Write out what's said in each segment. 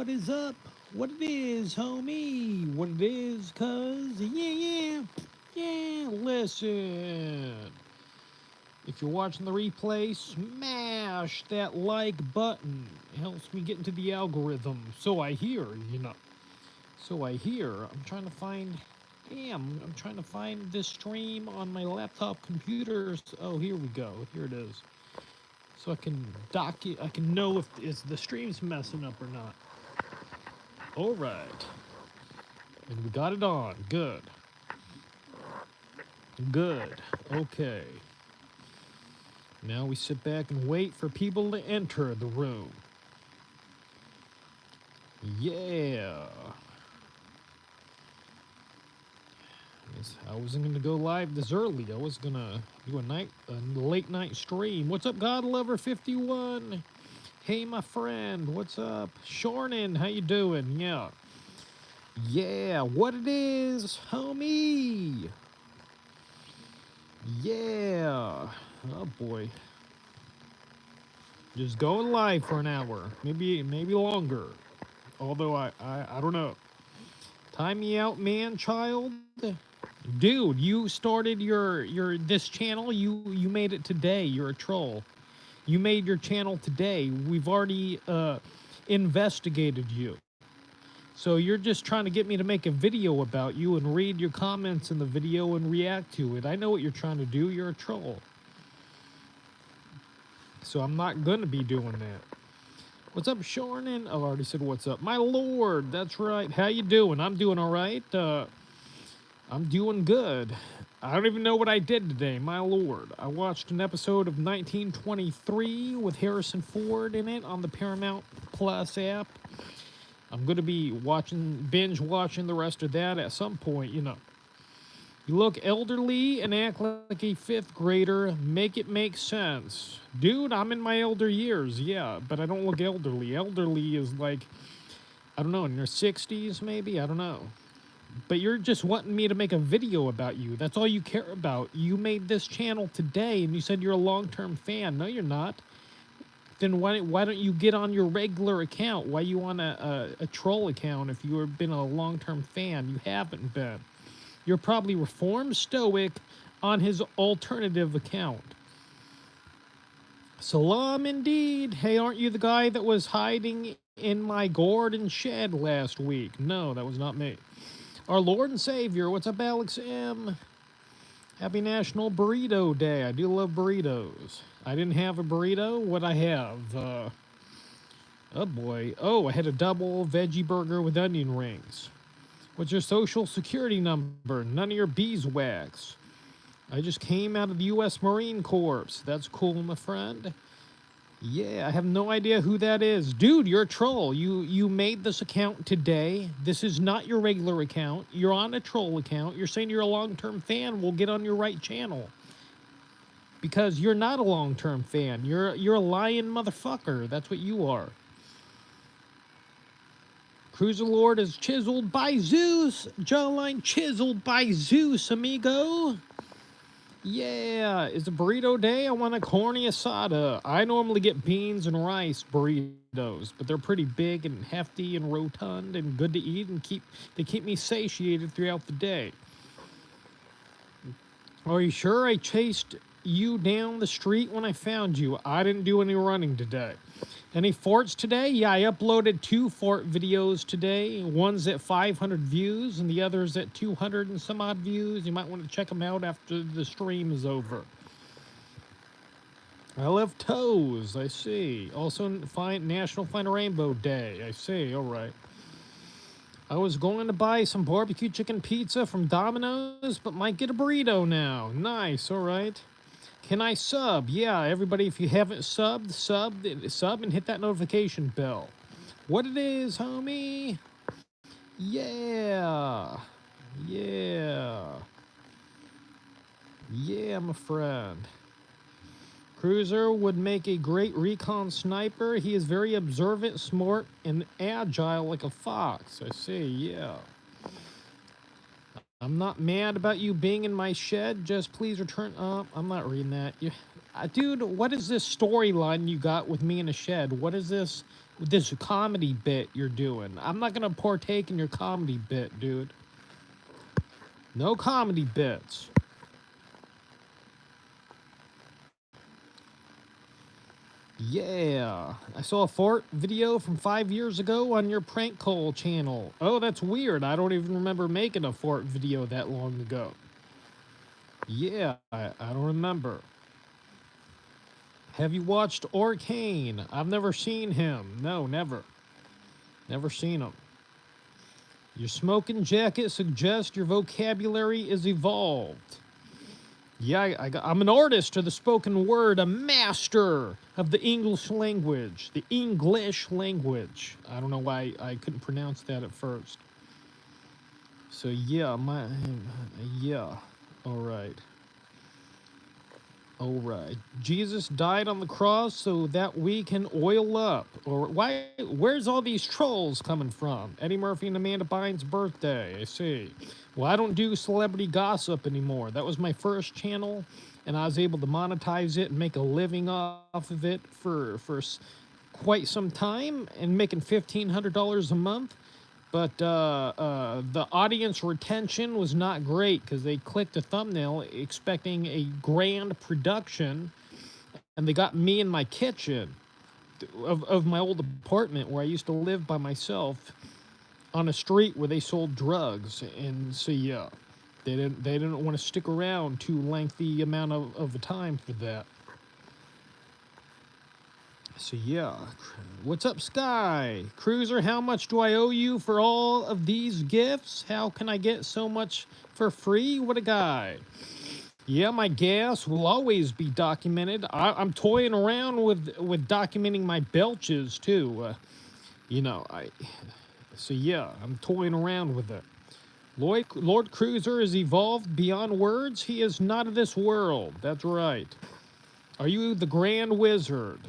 What is up? What it is, homie? What it is, cuz? Yeah, listen. If you're watching the replay, smash that like button. It helps me get into the algorithm. So I hear. So I hear. I'm trying to find this stream on my laptop computers. Oh, here we go. Here it is. So I can dock it. I can know if the stream's messing up or not. All right. And we got it on. Good. Good. Okay. Now we sit back and wait for people to enter the room. Yeah. I wasn't going to go live this early. I was going to do a late night stream. What's up, God Lover 51? Hey, my friend. What's up? Shornin, how you doing? Yeah. Yeah, what it is, homie. Yeah. Oh, boy. Just going live for an hour. Maybe longer. Although I don't know. Time me out, man, child. Dude, you started your this channel. You made it today. You're a troll. You made your channel today. We've already investigated you. So you're just trying to get me to make a video about you and read your comments in the video and react to it. I know what you're trying to do. You're a troll. So I'm not going to be doing that. What's up, Shornin? Oh, I already said what's up. My lord, that's right. How you doing? I'm doing all right. I'm doing good. I don't even know what I did today, my lord. I watched an episode of 1923 with Harrison Ford in it on the Paramount Plus app. I'm going to be binge watching the rest of that at some point, You look elderly and act like a fifth grader. Make it make sense. Dude, I'm in my elder years, yeah, but I don't look elderly. Elderly is like, I don't know, in your 60s maybe? I don't know. But you're just wanting me to make a video about you. That's all you care about. You made this channel today and you said you're a long-term fan. No, you're not. Then why don't you get on your regular account? Why you on a troll account if you have been a long-term fan? You haven't been. You're probably Reformed Stoic on his alternative account. Salam indeed. Hey, aren't you the guy that was hiding in my garden shed last week? No, that was not me. Our Lord and Savior. What's up, Alex M? Happy National Burrito Day. I do love burritos. I didn't have a burrito. What I have? Oh, boy. Oh, I had a double veggie burger with onion rings. What's your social security number? None of your beeswax. I just came out of the U.S. Marine Corps. That's cool, my friend. Yeah, I have no idea who that is. Dude, you're a troll. You made this account today. This is not your regular account. You're on a troll account. You're saying you're a long-term fan. We'll get on your right channel. Because you're not a long-term fan. You're a lying motherfucker. That's what you are. Cruiser Lord is chiseled by Zeus. Jawline chiseled by Zeus, amigo. Yeah, it's a burrito day. I want a corny asada. I normally get beans and rice burritos, but they're pretty big and hefty and rotund and good to eat and they keep me satiated throughout the day. Are you sure I chased you down the street when I found you? I didn't do any running today. Any farts today? Yeah, I uploaded 2 fart videos today. One's at 500 views and the other's at 200 and some odd views. You might want to check them out after the stream is over. I love toes. I see. Also, National Find a Rainbow Day. I see. All right. I was going to buy some barbecue chicken pizza from Domino's, but might get a burrito now. Nice. All right. Can I sub? Yeah, everybody, if you haven't subbed, sub and hit that notification bell. What it is, homie? Yeah. Yeah. Yeah, my friend. Cruiser would make a great recon sniper. He is very observant, smart, and agile like a fox. I see, yeah. I'm not mad about you being in my shed. Just please return. I'm not reading that. Dude, what is this storyline you got with me in a shed? What is this with this comedy bit you're doing. I'm not gonna partake in your comedy bit, dude. No comedy bits. Yeah, I saw a fart video from 5 years ago on your prank call channel. Oh, that's weird. I don't even remember making a fart video that long ago. Yeah, I don't remember. Have you watched Arcane? I've never seen him. No, never. Never seen him. Your smoking jacket suggests your vocabulary is evolved. Yeah, I'm an artist of the spoken word, a master of the English language. The English language. I don't know why I couldn't pronounce that at first. So yeah, yeah. All right. All right. Jesus died on the cross so that we can oil up. Or why? Where's all these trolls coming from? Eddie Murphy and Amanda Bynes' birthday. I see. Well, I don't do celebrity gossip anymore. That was my first channel, and I was able to monetize it and make a living off of it for quite some time, and making $1,500 a month. But the audience retention was not great because they clicked a thumbnail expecting a grand production, and they got me in my kitchen of my old apartment where I used to live by myself on a street where they sold drugs. And so yeah, they didn't want to stick around too lengthy amount of time for that. So yeah, what's up, Sky? Cruiser, how much do I owe you for all of these gifts? How can I get so much for free? What a guy. Yeah, my gas will always be documented. I'm toying around with documenting my belches, too. You know, so yeah, I'm toying around with it. Lord Cruiser is evolved beyond words. He is not of this world. That's right. Are you the Grand Wizard?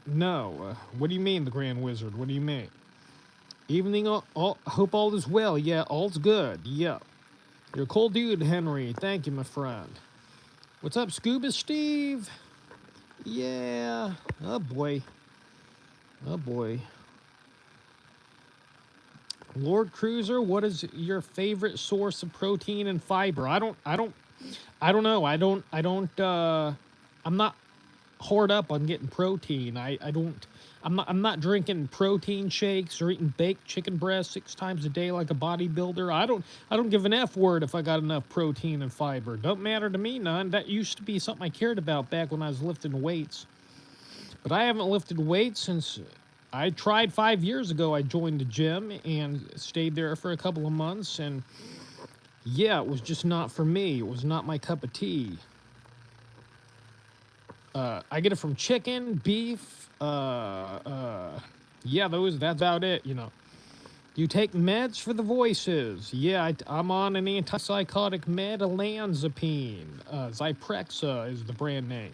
No. What do you mean, the Grand Wizard? What do you mean? Evening, hope all is well. Yeah, all's good. Yeah. You're a cool dude, Henry. Thank you, my friend. What's up, Scuba Steve? Yeah. Oh, boy. Oh, boy. Lord Cruiser, what is your favorite source of protein and fiber? I don't know. I'm not hard up on getting protein. I'm not drinking protein shakes or eating baked chicken breast 6 times a day like a bodybuilder. I don't give an F word if I got enough protein and fiber. Don't matter to me none. That used to be something I cared about back when I was lifting weights. But I haven't lifted weights since I tried 5 years ago. I joined the gym and stayed there for a couple of months, and yeah, it was just not for me. It was not my cup of tea. I get it from chicken, beef, yeah, that's about it, you know. You take meds for the voices. Yeah, I'm on an antipsychotic med, olanzapine. Zyprexa is the brand name.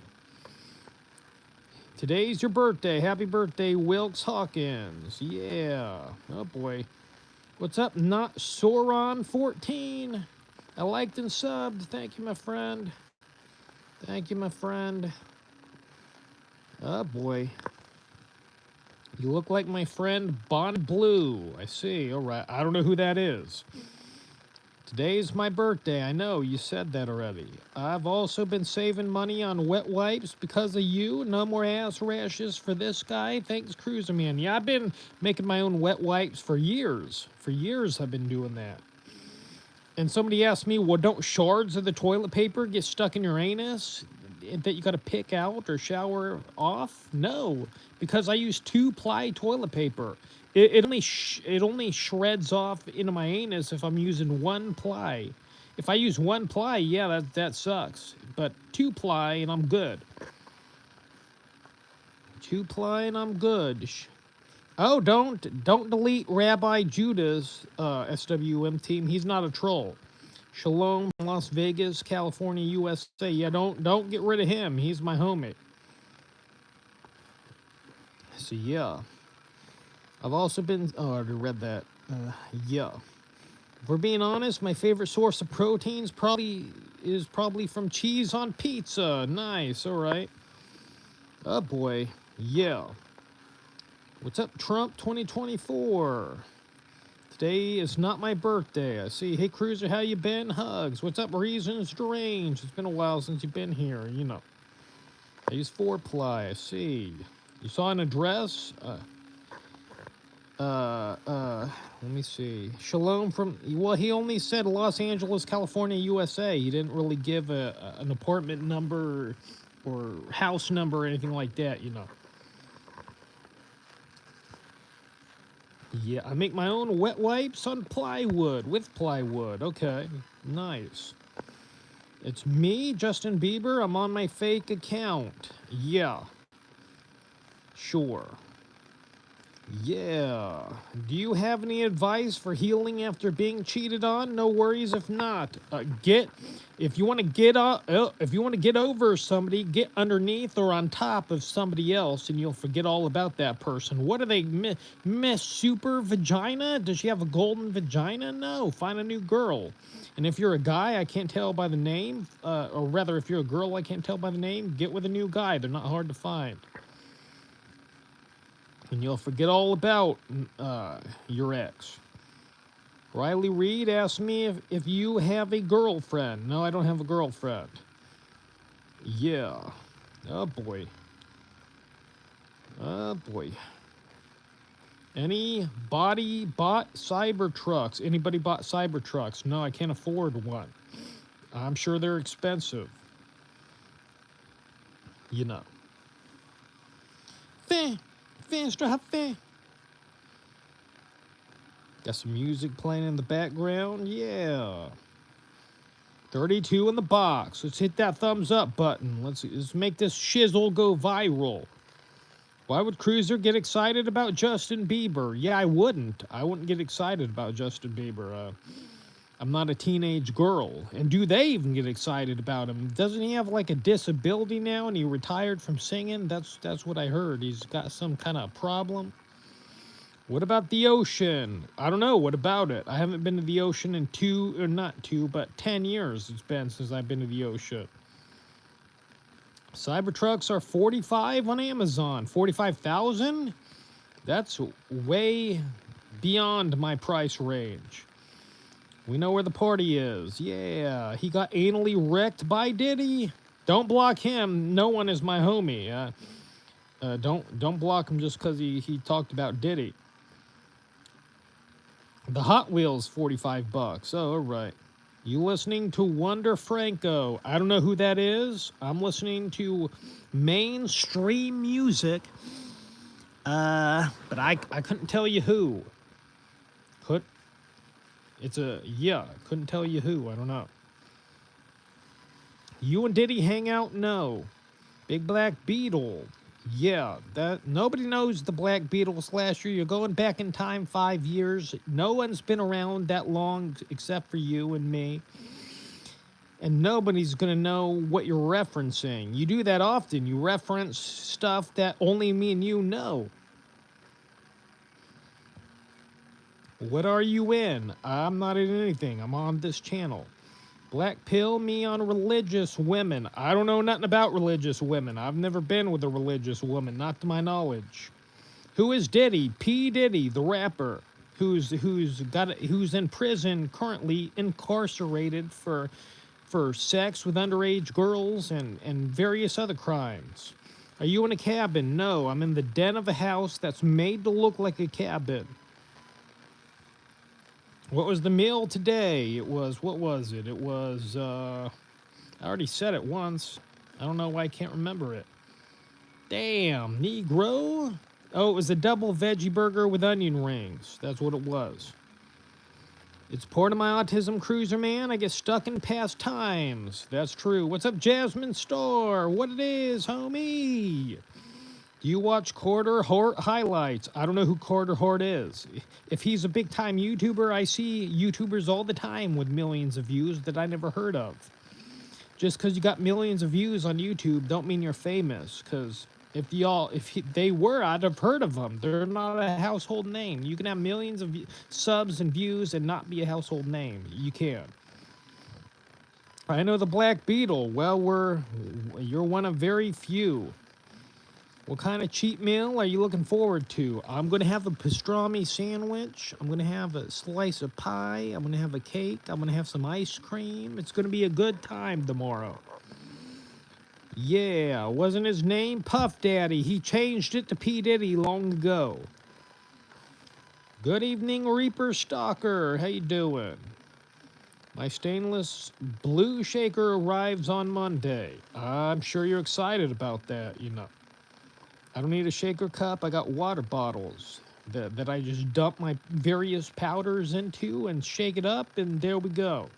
Today's your birthday. Happy birthday, Wilkes Hawkins. Yeah. Oh, boy. What's up, Not Sauron14? I liked and subbed. Thank you, my friend. Thank you, my friend. Oh, boy. You look like my friend Bond Blue. I see. All right. I don't know who that is. Today's my birthday. I know. You said that already. I've also been saving money on wet wipes because of you. No more ass rashes for this guy. Thanks, Cruiser Man. Yeah, I've been making my own wet wipes for years. For years I've been doing that. And somebody asked me, well, don't shards of the toilet paper get stuck in your anus that you got to pick out or shower off? No, because I use 2-ply toilet paper. It only shreds off into my anus if I'm using 1-ply. If I use 1-ply, yeah, that sucks. But 2-ply and I'm good. 2-ply and I'm good. Oh, don't delete Rabbi Judah's SWM team. He's not a troll. Shalom, Las Vegas, California, USA. Yeah, don't get rid of him. He's my homie. So yeah, I've also been. Oh, I already read that. Yeah. If we're being honest, my favorite source of proteins is probably from cheese on pizza. Nice. All right. Oh boy. Yeah. What's up, Trump 2024? Today is not my birthday. I see. Hey, Cruiser, how you been? Hugs. What's up, Reasons Deranged? It's been a while since you've been here. You know. I use four-ply. I see. You saw an address? Let me see. Shalom from, well, he only said Los Angeles, California, USA. He didn't really give an apartment number or house number or anything like that, you know. Yeah, I make my own wet wipes on plywood, with plywood. Okay, nice. It's me, Justin Bieber. I'm on my fake account. Yeah. Sure. Yeah. Do you have any advice for healing after being cheated on? No worries if not. If you want to get over somebody, get underneath or on top of somebody else, and you'll forget all about that person. What are they, Miss Super Vagina? Does she have a golden vagina? No. Find a new girl. And if you're a guy, I can't tell by the name, or rather, if you're a girl, I can't tell by the name. Get with a new guy. They're not hard to find. And you'll forget all about your ex. Riley Reed asked me if you have a girlfriend. No, I don't have a girlfriend. Yeah. Oh, boy. Oh, boy. Anybody bought Cybertrucks? Anybody bought Cybertrucks? No, I can't afford one. I'm sure they're expensive. You know. Got some music playing in the background. Yeah. 32 in the box. Let's hit that thumbs up button. Let's make this shizzle go viral. Why would Cruiser get excited about Justin Bieber? Yeah, I wouldn't. I wouldn't get excited about Justin Bieber. I'm not a teenage girl. And do they even get excited about him? Doesn't he have like a disability now and he retired from singing? That's what I heard. He's got some kind of problem. What about the ocean? I don't know. What about it? I haven't been to the ocean in 10 years it's been since I've been to the ocean. Cybertrucks are $45 on Amazon. 45,000? That's way beyond my price range. We know where the party is. Yeah, he got anally wrecked by Diddy. Don't block him. No one is my homie. Don't block him just because he talked about Diddy. The Hot Wheels, $45. Oh, all right. You listening to Wonder Franco? I don't know who that is. I'm listening to mainstream music. But I couldn't tell you who. Couldn't tell you who. I don't know. You and Diddy hang out? No. Big Black Beetle. Yeah, that nobody knows the Black Beetle slasher. You're going back in time 5 years. No one's been around that long except for you and me. And nobody's going to know what you're referencing. You do that often. You reference stuff that only me and you know. What are you in? I'm not in anything. I'm on this channel. Black pill me on religious women. I don't know nothing about religious women. I've never been with a religious woman, not to my knowledge. Who is Diddy? P. Diddy, the rapper, who's in prison currently, incarcerated for sex with underage girls and various other crimes. Are you in a cabin? No, I'm in the den of a house that's made to look like a cabin. What was the meal today? What was it? It was, I already said it once. I don't know why I can't remember it. Damn, Negro. Oh, it was a double veggie burger with onion rings. That's what it was. It's part of my autism, Cruiser man. I get stuck in past times. That's true. What's up, Jasmine Star? What it is, homie? Do you watch Carter Hart highlights? I don't know who Carter Hart is. If he's a big-time YouTuber, I see YouTubers all the time with millions of views that I never heard of. Just because you got millions of views on YouTube don't mean you're famous. Because if they were, I'd have heard of them. They're not a household name. You can have millions of subs and views and not be a household name. You can. I know the Black Beetle. Well, you're one of very few. What kind of cheat meal are you looking forward to? I'm going to have a pastrami sandwich. I'm going to have a slice of pie. I'm going to have a cake. I'm going to have some ice cream. It's going to be a good time tomorrow. Yeah, wasn't his name Puff Daddy? He changed it to P. Diddy long ago. Good evening, Reaper Stalker. How you doing? My stainless blue shaker arrives on Monday. I'm sure you're excited about that, you know. I don't need a shaker cup. I got water bottles that I just dump my various powders into and shake it up, and there we go.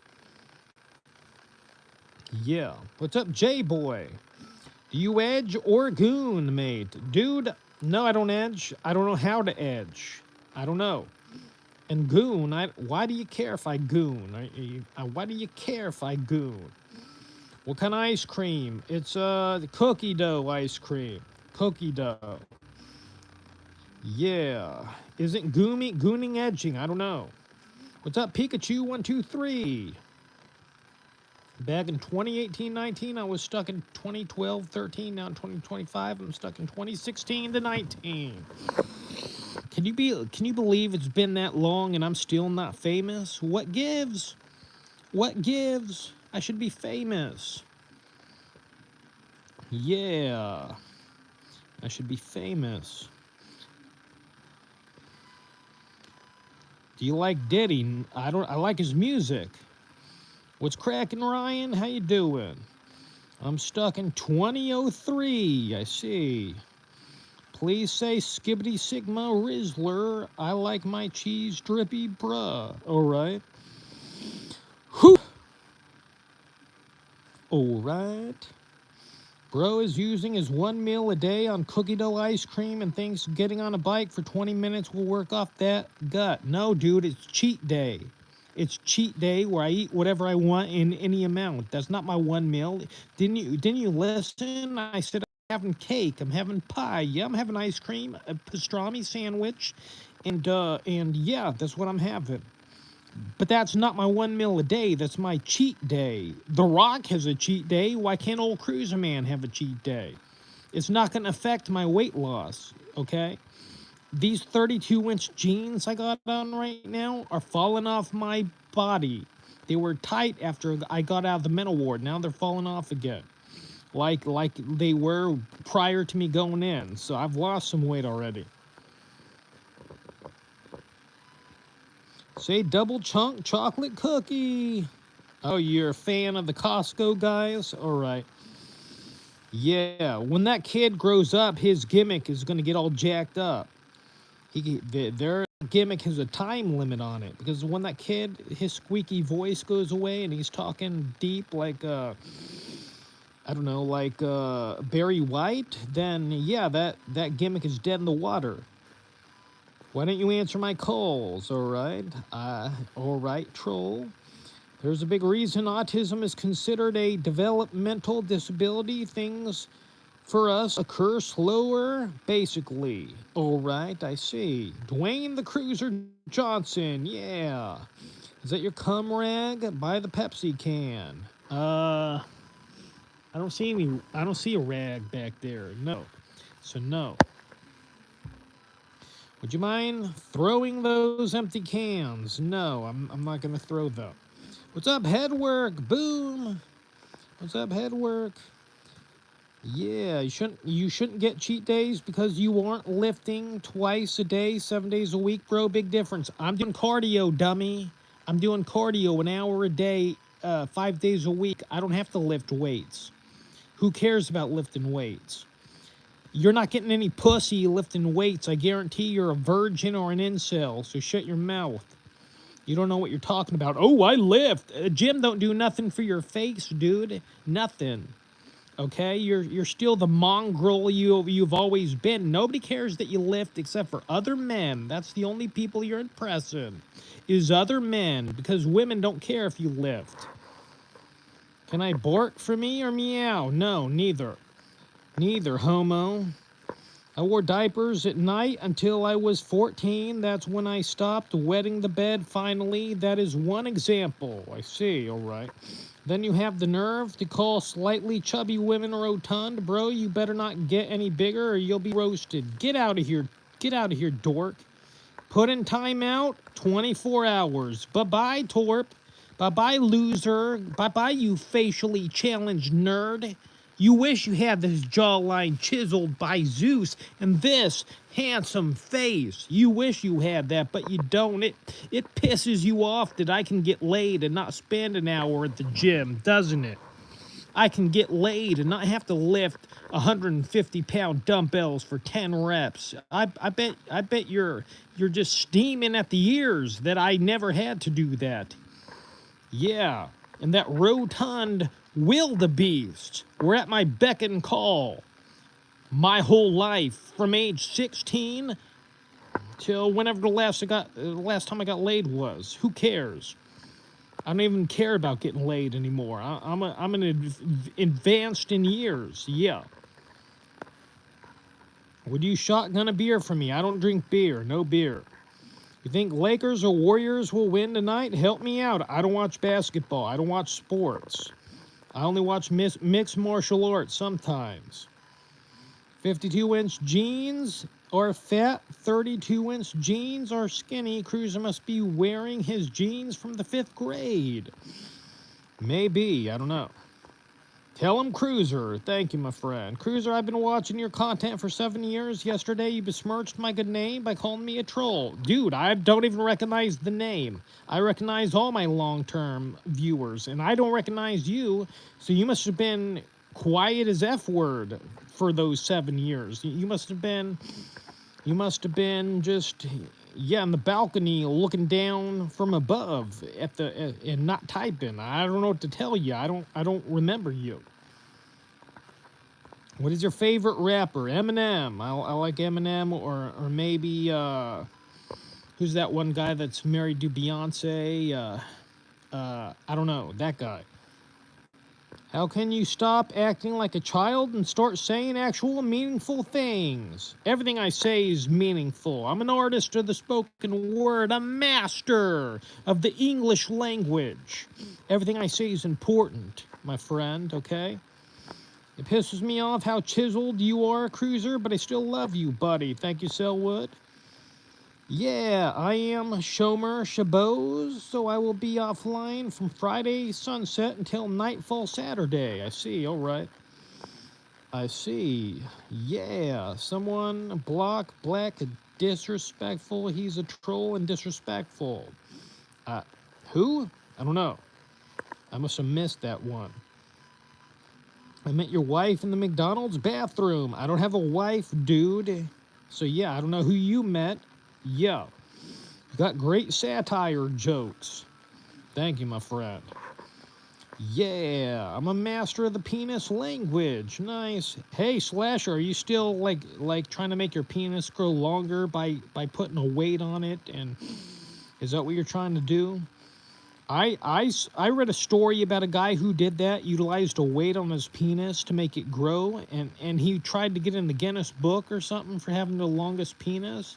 Yeah. What's up, J-Boy? Do you edge or goon, mate? Dude, no, I don't edge. I don't know how to edge. I don't know. And goon, why do you care if I goon? Why do you care if I goon? What kind of ice cream? It's the cookie dough ice cream. Cookie dough. Yeah. Isn't gooning edging? I don't know. What's up, Pikachu123? Back in 2018-19, I was stuck in 2012-13. Now in 2025, I'm stuck in 2016-19. Can you believe it's been that long and I'm still not famous? What gives? What gives? I should be famous. Yeah. I should be famous. Do you like Diddy? I like his music. What's cracking, Ryan? How you doing? I'm stuck in 2003. I see. Please say Skibbity Sigma Rizzler. I like my cheese drippy bruh. Alright. Whew. Alright. Bro is using his 1 meal a day on cookie dough ice cream and thinks getting on a bike for 20 minutes will work off that gut. No, dude, it's cheat day. It's cheat day where I eat whatever I want in any amount. That's not my 1 meal. Didn't you listen? I said I'm having cake. I'm having pie. Yeah, I'm having ice cream, a pastrami sandwich, and yeah, that's what I'm having. But that's not my 1 meal a day. That's my cheat day. The Rock has a cheat day. Why can't old Cruiser Man have a cheat day? It's not going to affect my weight loss, okay? These 32-inch jeans I got on right now are falling off my body. They were tight after I got out of the mental ward. Now they're falling off again. Like they were prior to me going in. So I've lost some weight already. Say double chunk chocolate cookie. Oh, you're a fan of the Costco guys? All right. Yeah, when that kid grows up, his gimmick is going to get all jacked up. Their gimmick has a time limit on it. Because when that kid, his squeaky voice goes away and he's talking deep like, I don't know, like Barry White, then yeah, that gimmick is dead in the water. Why don't you answer my calls, all right? All right, troll. There's a big reason autism is considered a developmental disability. Things for us occur slower, basically. All right, I see. Dwayne the Cruiser Johnson, yeah. Is that your cum rag? Buy the Pepsi can. I don't see a rag back there. No. So no. Would you mind throwing those empty cans? No, I'm not going to throw them. What's up, Headwork? Boom. What's up, Headwork? Yeah, you shouldn't get cheat days because you aren't lifting twice a day, 7 days a week, bro. Big difference. I'm doing cardio, dummy. I'm doing cardio an hour a day, 5 days a week. I don't have to lift weights. Who cares about lifting weights? You're not getting any pussy lifting weights. I guarantee you're a virgin or an incel, so shut your mouth. You don't know what you're talking about. Oh, I lift. Gym don't do nothing for your face, dude. Nothing. Okay? You're still the mongrel you've always been. Nobody cares that you lift except for other men. That's the only people you're impressing, is other men, because women don't care if you lift. Can I bark for me or meow? No, neither. Neither, homo. I wore diapers at night until I was 14. That's when I stopped wetting the bed finally. That is one example. I see, all right. Then you have the nerve to call slightly chubby women rotund. Bro, you better not get any bigger or you'll be roasted. Get out of here. Get out of here, dork. Put in timeout, 24 hours. Bye-bye, Torp. Bye-bye, loser. Bye-bye, you facially challenged nerd. You wish you had this jawline chiseled by Zeus and this handsome face. You wish you had that, but you don't. It pisses you off that I can get laid and not spend an hour at the gym, doesn't it? I can get laid and not have to lift 150-pound dumbbells for 10 reps. I bet you're just steaming at the ears that I never had to do that. Yeah, and that rotund wildebeest were at my beck and call my whole life from age 16 till whenever the last time I got laid was. Who cares? I don't even care about getting laid anymore. I'm advanced in years. Yeah. Would you shotgun a beer for me? I don't drink beer. No beer. You think Lakers or Warriors will win tonight? Help me out. I don't watch basketball. I don't watch sports. I only watch mixed martial arts sometimes. 52-inch jeans are fat, 32-inch jeans are skinny. Cruiser must be wearing his jeans from the 5th grade. Maybe, I don't know. Tell him Cruiser. Thank you, my friend. Cruiser, I've been watching your content for 7 years. Yesterday, you besmirched my good name by calling me a troll. Dude, I don't even recognize the name. I recognize all my long-term viewers, and I don't recognize you, so you must have been quiet as F-word for those 7 years. You must have been just, yeah, on the balcony looking down from above and not typing. I don't know what to tell you. I don't remember you. What is your favorite rapper? Eminem. I like Eminem, or maybe who's that one guy that's married to Beyonce? I don't know, that guy. How can you stop acting like a child and start saying actual meaningful things? Everything I say is meaningful. I'm an artist of the spoken word, a master of the English language. Everything I say is important, my friend, okay? It pisses me off how chiseled you are, Cruiser, but I still love you, buddy. Thank you, Selwood. Yeah, I am Shomer Shabose, so I will be offline from Friday sunset until nightfall Saturday. I see, all right. I see. Yeah, someone block Black disrespectful. He's a troll and disrespectful. Who? I don't know. I must have missed that one. I met your wife in the McDonald's bathroom. I don't have a wife, dude. So yeah, I don't know who you met. Yeah, you got great satire jokes. Thank you, my friend. Yeah, I'm a master of the penis language. Nice. Hey, Slasher, are you still like trying to make your penis grow longer by putting a weight on it? And is that what you're trying to do? I read a story about a guy who did that, utilized a weight on his penis to make it grow, and he tried to get in the Guinness Book or something for having the longest penis.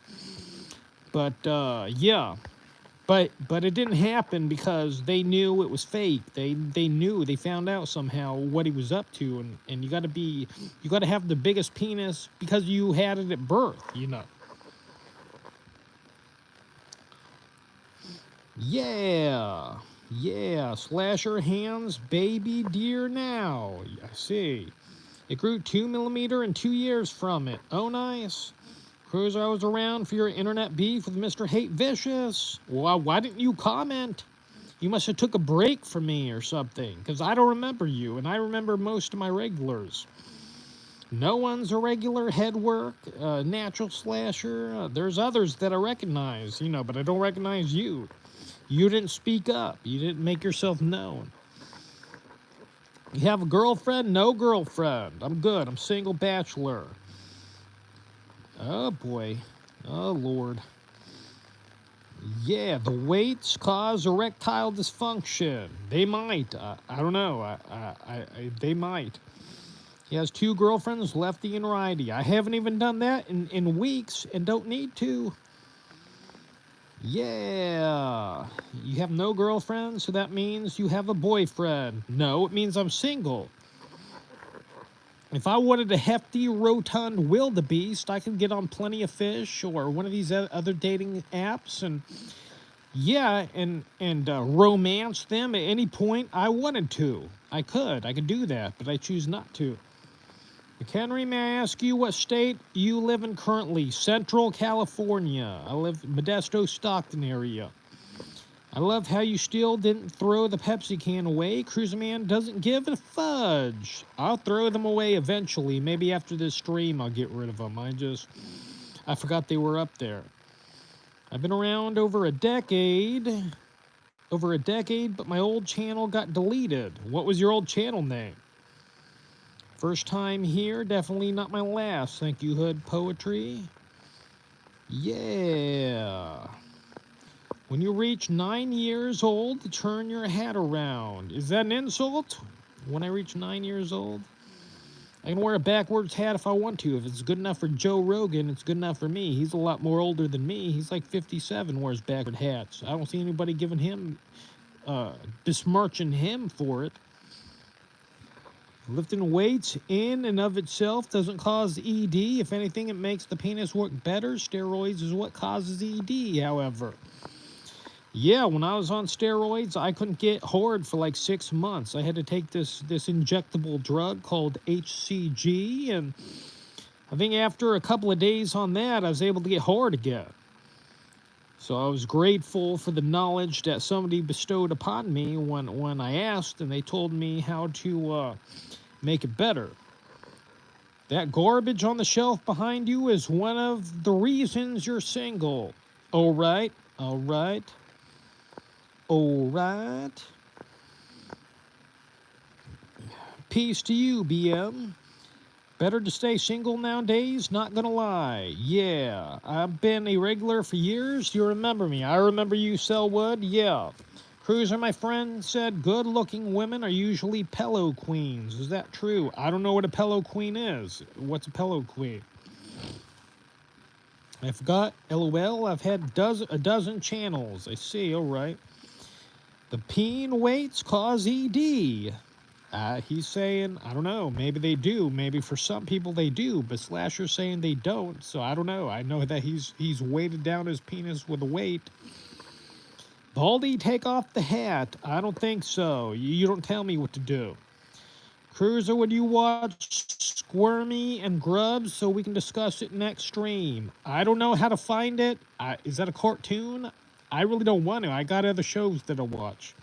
But, yeah. But it didn't happen because they knew it was fake. They found out somehow what he was up to, and you gotta have the biggest penis because you had it at birth, you know. Yeah, Slasher hands baby deer now. I see. It grew 2 millimeter in 2 years from it. Oh, nice. Cruiser, I was around for your internet beef with Mr. Hate Vicious. Well, why didn't you comment? You must have took a break from me or something, because I don't remember you, and I remember most of my regulars. No one's a regular Headwork, Natural Slasher. There's others that I recognize, but I don't recognize you. You didn't speak up. You didn't make yourself known. You have a girlfriend? No girlfriend. I'm good. I'm single bachelor. Oh, boy. Oh, Lord. Yeah, the weights cause erectile dysfunction. They might. I don't know. They might. He has 2 girlfriends, lefty and righty. I haven't even done that in weeks and don't need to. Yeah. You have no girlfriend, so that means you have a boyfriend. No, it means I'm single. If I wanted a hefty, rotund wildebeest, I could get on Plenty of Fish or one of these other dating apps and yeah, and romance them at any point I wanted to. I could do that, but I choose not to. McHenry, may I ask you what state you live in currently? Central California. I live in Modesto, Stockton area. I love how you still didn't throw the Pepsi can away. Cruiser Man doesn't give a fudge. I'll throw them away eventually. Maybe after this stream I'll get rid of them. I forgot they were up there. I've been around over a decade, but my old channel got deleted. What was your old channel name? First time here, definitely not my last. Thank you, Hood Poetry. Yeah. When you reach 9 years old, turn your hat around. Is that an insult? When I reach 9 years old? I can wear a backwards hat if I want to. If it's good enough for Joe Rogan, it's good enough for me. He's a lot more older than me. He's like 57, wears backward hats. I don't see anybody giving him, besmirching him for it. Lifting weights in and of itself doesn't cause ED. If anything, it makes the penis work better. Steroids is what causes ED, however. Yeah, when I was on steroids, I couldn't get hard for like 6 months. I had to take this injectable drug called HCG, and I think after a couple of days on that, I was able to get hard again. So I was grateful for the knowledge that somebody bestowed upon me when I asked, and they told me how to make it better. That garbage on the shelf behind you is one of the reasons you're single. All right, all right. All right. Peace to you, BM. Better to stay single nowadays, not gonna lie. Yeah, I've been a regular for years. You remember me. I remember you, Selwood. Yeah. Cruiser, my friend, said good-looking women are usually pillow queens. Is that true? I don't know what a pillow queen is. What's a pillow queen? I forgot. LOL, I've had a dozen channels. I see, all right. The peen weights cause ED. He's saying, I don't know, maybe they do. Maybe for some people they do, but Slasher's saying they don't, so I don't know. I know that he's weighted down his penis with a weight. Baldy, take off the hat. I don't think so. You don't tell me what to do. Cruiser, would you watch Squirmy and Grubs so we can discuss it next stream? I don't know how to find it. Is that a cartoon? I really don't want to. I got other shows that I'll watch.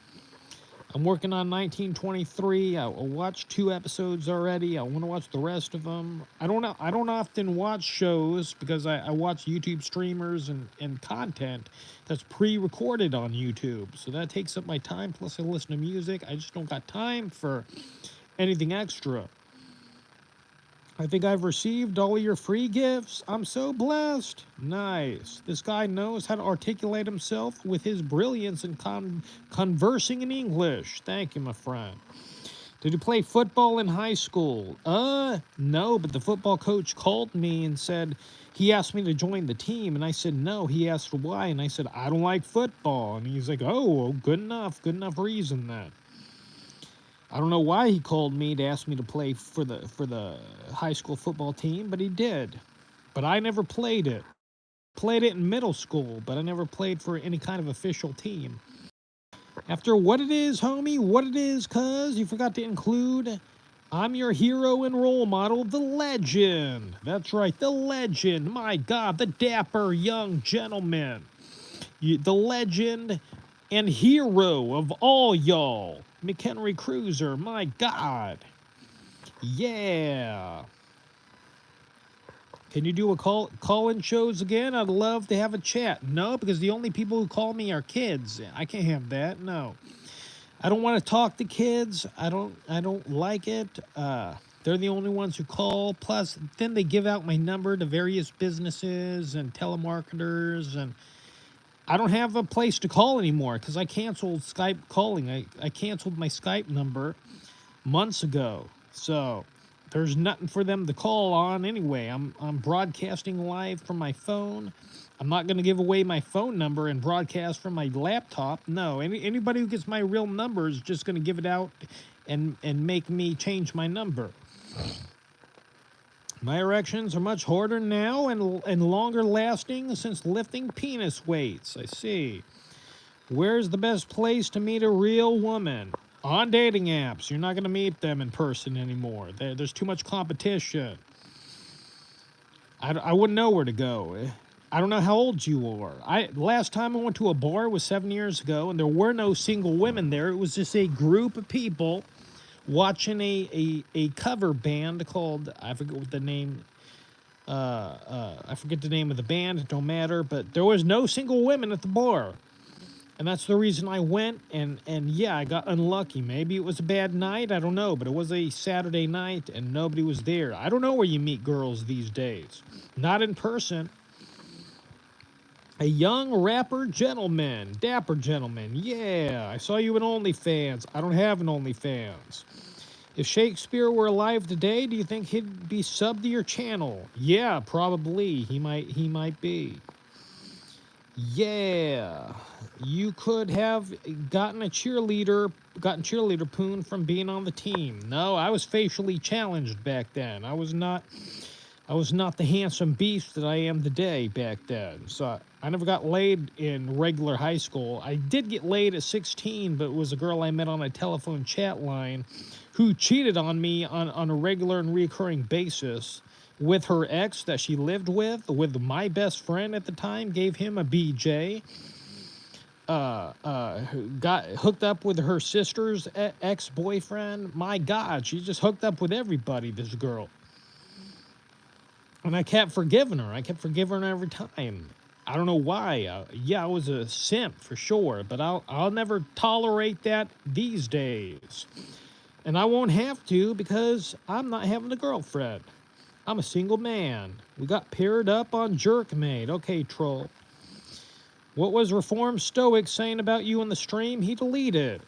I'm working on 1923. I watched 2 episodes already. I want to watch the rest of them. I don't often watch shows because I watch YouTube streamers and content that's pre-recorded on YouTube. So that takes up my time. Plus I listen to music. I just don't got time for anything extra. I think I've received all your free gifts. I'm so blessed. Nice. This guy knows how to articulate himself with his brilliance in conversing in English. Thank you, my friend. Did you play football in high school? No, but the football coach called me and said he asked me to join the team, and I said no. He asked why, and I said I don't like football. And he's like, oh, good enough reason then. I don't know why he called me to ask me to play for the high school football team, but he did. But I never played it. Played it in middle school, but I never played for any kind of official team. After what it is, homie, what it is, cuz, you forgot to include, I'm your hero and role model, the legend. That's right, the legend. My God, the dapper young gentleman. The legend and hero of all y'all. McHenry Cruiser, my God. Yeah. Can you do a call-in shows again? I'd love to have a chat. No, because the only people who call me are kids. I can't have that. No. I don't want to talk to kids. I don't like it. They're the only ones who call. Plus, then they give out my number to various businesses and telemarketers, and I don't have a place to call anymore because I canceled Skype calling. I canceled my Skype number months ago. So There's nothing for them to call on anyway. I'm broadcasting live from my phone. I'm not going to give away my phone number and broadcast from my laptop. No, anybody who gets my real number is just going to give it out and make me change my number. My erections are much harder now and longer lasting since lifting penis weights. I see. Where's the best place to meet a real woman? On dating apps. You're not going to meet them in person anymore. There's too much competition. I wouldn't know where to go. I don't know how old you are. Last time I went to a bar was 7 years ago, and there were no single women there. It was just a group of people watching a cover band called, I forget what the name, I forget the name of the band, it don't matter, but there was no single women at the bar. And that's the reason I went, and yeah, I got unlucky. Maybe it was a bad night, I don't know, but it was a Saturday night and nobody was there. I don't know where you meet girls these days. Not in person. A young rapper gentleman, dapper gentleman. Yeah, I saw you in OnlyFans. I don't have an OnlyFans. If Shakespeare were alive today, do you think he'd be subbed to your channel? Yeah, probably. He might be. Yeah, you could have gotten cheerleader poon from being on the team. No, I was facially challenged back then. I was not the handsome beast that I am today back then. So I never got laid in regular high school. I did get laid at 16, but it was a girl I met on a telephone chat line who cheated on me on a regular and recurring basis with her ex that she lived with my best friend at the time, gave him a BJ, got hooked up with her sister's ex-boyfriend. My God, she just hooked up with everybody, this girl. And I kept forgiving her. I kept forgiving her every time. I don't know why. Yeah, I was a simp for sure, but I'll never tolerate that these days. And I won't have to because I'm not having a girlfriend. I'm a single man. We got paired up on Jerkmate. Okay, troll. What was Reformed Stoic saying about you in the stream? He deleted.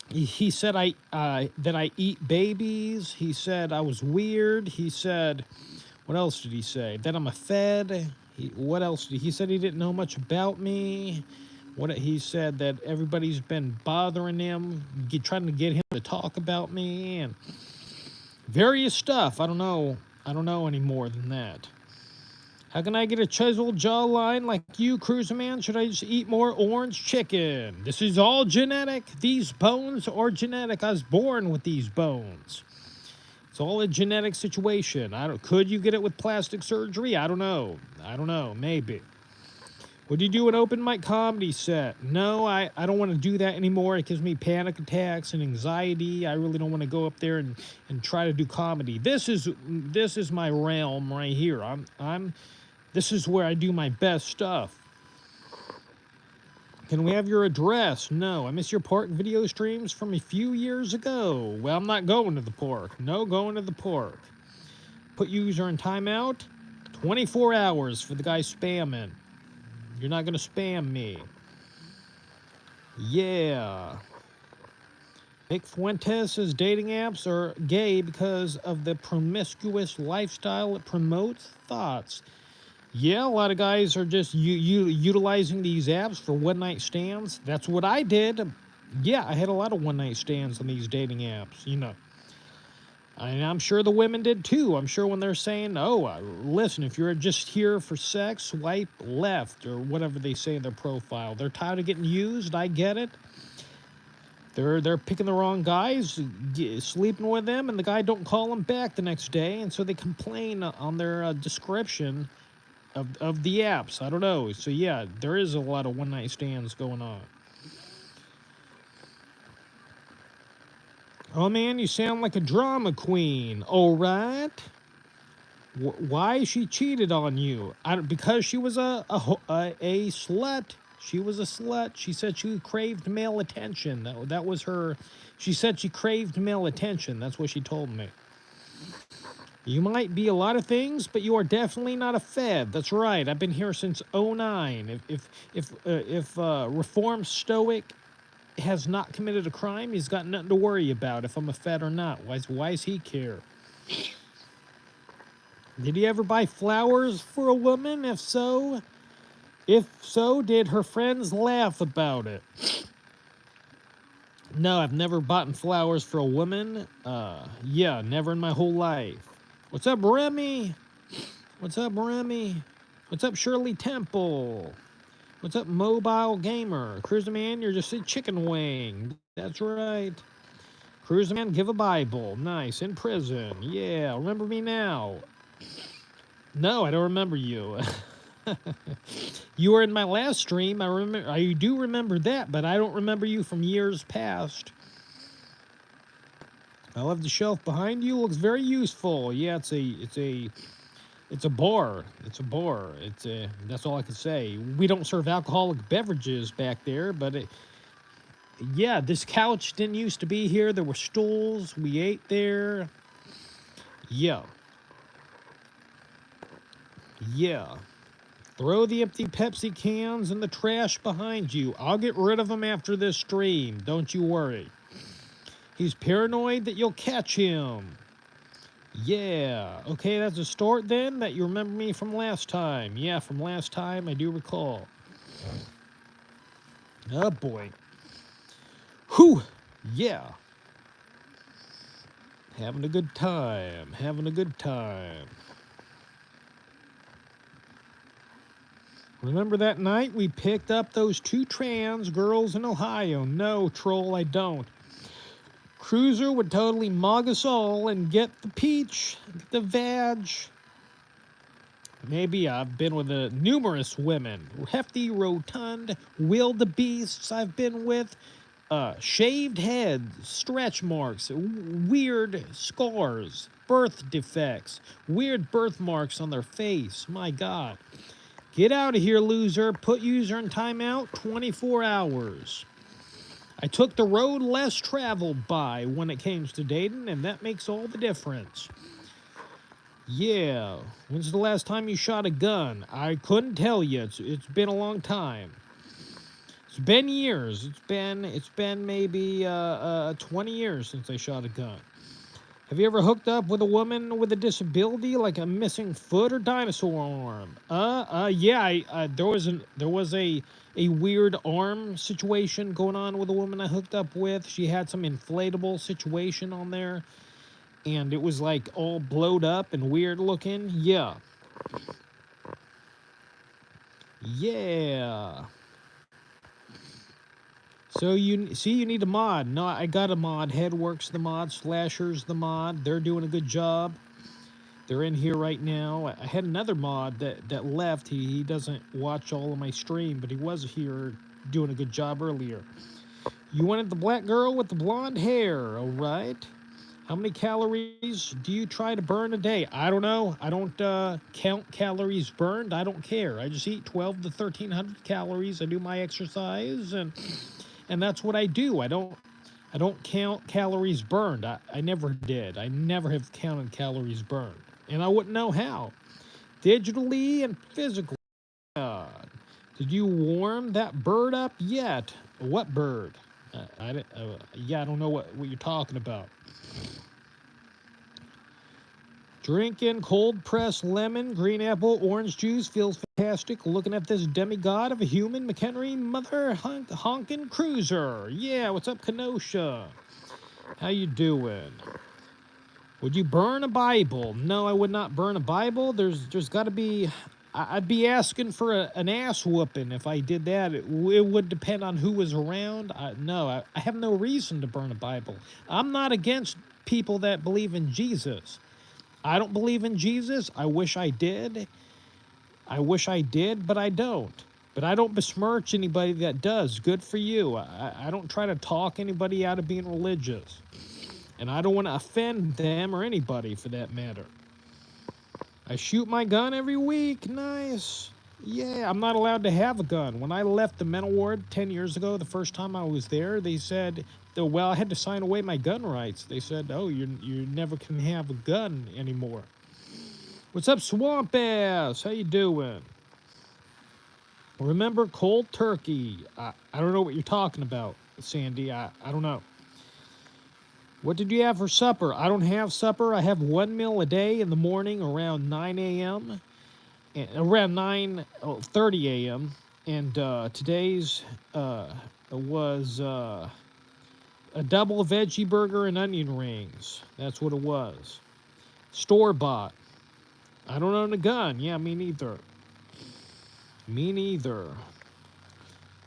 He said that I eat babies. He said I was weird. He said, what else did he say? That I'm a fed. What else did he said he didn't know much about me. He said that everybody's been bothering him, trying to get him to talk about me and various stuff. I don't know any more than that. How can I get a chiseled jawline like you, Cruiser Man? Should I just eat more orange chicken? This is all genetic. These bones are genetic. I was born with these bones. It's all a genetic situation. Could you get it with plastic surgery? I don't know. Maybe. Would you do an open mic comedy set? No, I don't want to do that anymore. It gives me panic attacks and anxiety. I really don't want to go up there and try to do comedy. This is my realm right here. This is where I do my best stuff. Can we have your address? No, I miss your park video streams from a few years ago. Well, I'm not going to the park. No going to the park. Put user in timeout. 24 hours for the guy spamming. You're not going to spam me. Yeah. Nick Fuentes says dating apps are gay because of the promiscuous lifestyle it promotes. Thoughts? Yeah, a lot of guys are just utilizing these apps for one-night stands. That's what I did. Yeah, I had a lot of one-night stands on these dating apps, you know. And I'm sure the women did too. I'm sure when they're saying, oh, listen, if you're just here for sex, swipe left, or whatever they say in their profile. They're tired of getting used. I get it. They're picking the wrong guys, sleeping with them, and the guy don't call them back the next day, and so they complain on their description of the apps. I don't know. So yeah, there is a lot of one-night stands going on. Oh man, you sound like a drama queen. All right. Why she cheated on you? Because she was a slut. She was a slut. She said she craved male attention. That was her. She said she craved male attention. That's what she told me. You might be a lot of things, but you are definitely not a fed. That's right. I've been here since '09. If Reformed Stoic has not committed a crime, he's got nothing to worry about if I'm a Fed or not. Why does he care? Did he ever buy flowers for a woman? If so, did her friends laugh about it? No, I've never bought flowers for a woman. Yeah, never in my whole life. What's up, Remy? What's up, Remy? What's up, Shirley Temple? What's up, Mobile Gamer? Cruiser Man, you're just a chicken wing. That's right. Cruiser Man, give a Bible. Nice. In prison. Yeah, remember me now. No, I don't remember you. You were in my last stream. I do remember that, but I don't remember you from years past. I love the shelf behind you. Looks very useful. Yeah, it's a bar. It's a bar. That's all I can say. We don't serve alcoholic beverages back there, but yeah, this couch didn't used to be here. There were stools. We ate there. Yeah. Yeah. Throw the empty Pepsi cans in the trash behind you. I'll get rid of them after this stream. Don't you worry. He's paranoid that you'll catch him. Yeah. Okay, that's a start then, that you remember me from last time. Yeah, from last time, I do recall. Oh, boy. Whew. Yeah. Having a good time. Having a good time. Remember that night we picked up those 2 trans girls in Ohio? No, troll, I don't. Cruiser would totally mug us all and get the peach, the vag. Maybe I've been with numerous women. Hefty, rotund, wildebeests I've been with. Shaved heads, stretch marks, weird scars, birth defects, weird birthmarks on their face. My God. Get out of here, loser. Put user in timeout 24 hours. I took the road less traveled by when it came to dating, and that makes all the difference. Yeah. When's the last time you shot a gun? I couldn't tell you. It's been a long time. It's been years. It's been maybe 20 years since I shot a gun. Have you ever hooked up with a woman with a disability, like a missing foot or dinosaur arm? Yeah. There was a weird arm situation going on with a woman I hooked up with. She had some inflatable situation on there, and it was like all blowed up and weird looking. Yeah. Yeah. So you need a mod. No, I got a mod. Headworks the mod. Slasher's the mod. They're doing a good job. They're in here right now. I had another mod that left. He doesn't watch all of my stream, but he was here doing a good job earlier. You wanted the black girl with the blonde hair, all right? How many calories do you try to burn a day? I don't know. I don't count calories burned. I don't care. I just eat 12 to 1,300 calories. I do my exercise, and that's what I do. I don't count calories burned. I never did. I never have counted calories burned. And I wouldn't know how. Digitally and physically. Did you warm that bird up yet? What bird? I don't know what you're talking about. Drinking cold pressed lemon, green apple, orange juice feels fantastic. Looking at this demigod of a human, McHenry, mother honkin' cruiser. Yeah, what's up, Kenosha? How you doing? Would you burn a Bible? No, I would not burn a Bible. There's got to be. I'd be asking for an ass whooping if I did that. It would depend on who was around. No, I have no reason to burn a Bible. I'm not against people that believe in Jesus. I don't believe in Jesus. I wish I did. But I don't. But I don't besmirch anybody that does. Good for you. I don't try to talk anybody out of being religious. And I don't want to offend them or anybody for that matter. I shoot my gun every week. Nice. Yeah, I'm not allowed to have a gun. When I left the mental ward 10 years ago, the first time I was there, they said, well, I had to sign away my gun rights. They said, oh, you never can have a gun anymore. What's up, Swamp Ass? How you doing? Remember cold turkey? I don't know what you're talking about. Sandy. I don't know. What did you have for supper? I don't have supper. I have one meal a day in the morning around 9 a.m. Around 9:30 a.m. And today's was a double veggie burger and onion rings. That's what it was. Store bought. I don't own a gun. Yeah, me neither. Me neither.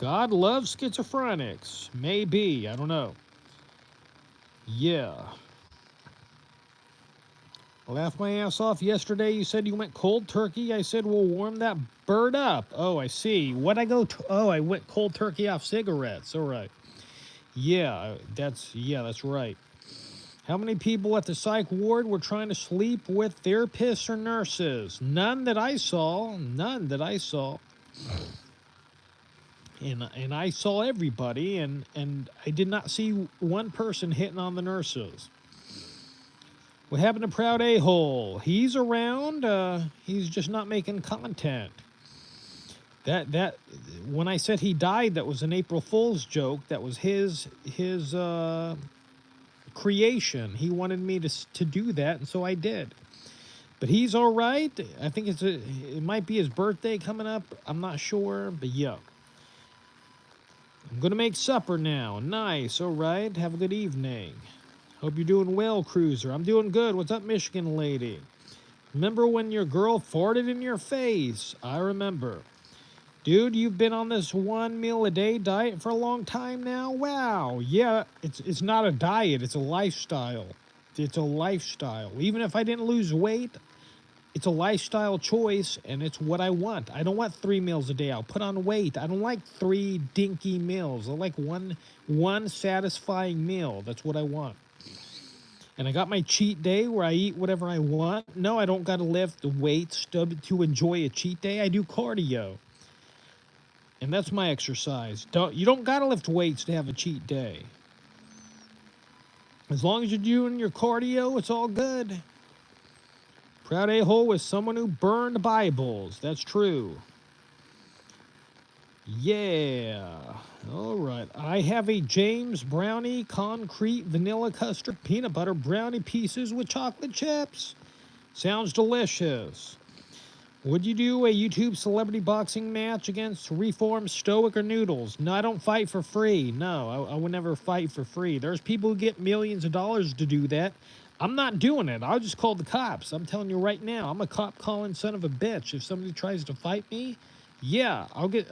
God loves schizophrenics. Maybe. I don't know. Yeah. I laughed my ass off yesterday. You said you went cold turkey. I said, well, warm that bird up. Oh, I see. What I go to? Oh, I went cold turkey off cigarettes. All right. Yeah, that's right. How many people at the psych ward were trying to sleep with therapists or nurses? None that I saw. None that I saw. And I saw everybody, and I did not see one person hitting on the nurses. What happened to Proud A-Hole? He's around. He's just not making content. That when I said he died, that was an April Fool's joke. That was his creation. He wanted me to do that, and so I did. But he's all right. I think it might be his birthday coming up. I'm not sure, but yeah. I'm gonna make supper now. Nice. All right. Have a good evening. Hope you're doing well, Cruiser. I'm doing good. What's up, Michigan lady? Remember when your girl farted in your face? I remember. Dude, you've been on this one meal a day diet for a long time now? Wow. Yeah, it's not a diet. It's a lifestyle. It's a lifestyle. Even if I didn't lose weight, it's a lifestyle choice, and it's what I want. I don't want 3 meals a day. I'll put on weight. I don't like 3 dinky meals. I like one satisfying meal. That's what I want. And I got my cheat day where I eat whatever I want. No, I don't got to lift weights to enjoy a cheat day. I do cardio. And that's my exercise. You don't got to lift weights to have a cheat day. As long as you're doing your cardio, it's all good. Proud A-Hole was someone who burned Bibles. That's true. Yeah. All right. I have a James Brownie concrete vanilla custard peanut butter brownie pieces with chocolate chips. Sounds delicious. Would you do a YouTube celebrity boxing match against Reformed Stoic or Noodles? No, I don't fight for free. No, I would never fight for free. There's people who get millions of dollars to do that. I'm not doing it. I'll just call the cops. I'm telling you right now. I'm a cop calling son of a bitch. If somebody tries to fight me, yeah, I'll get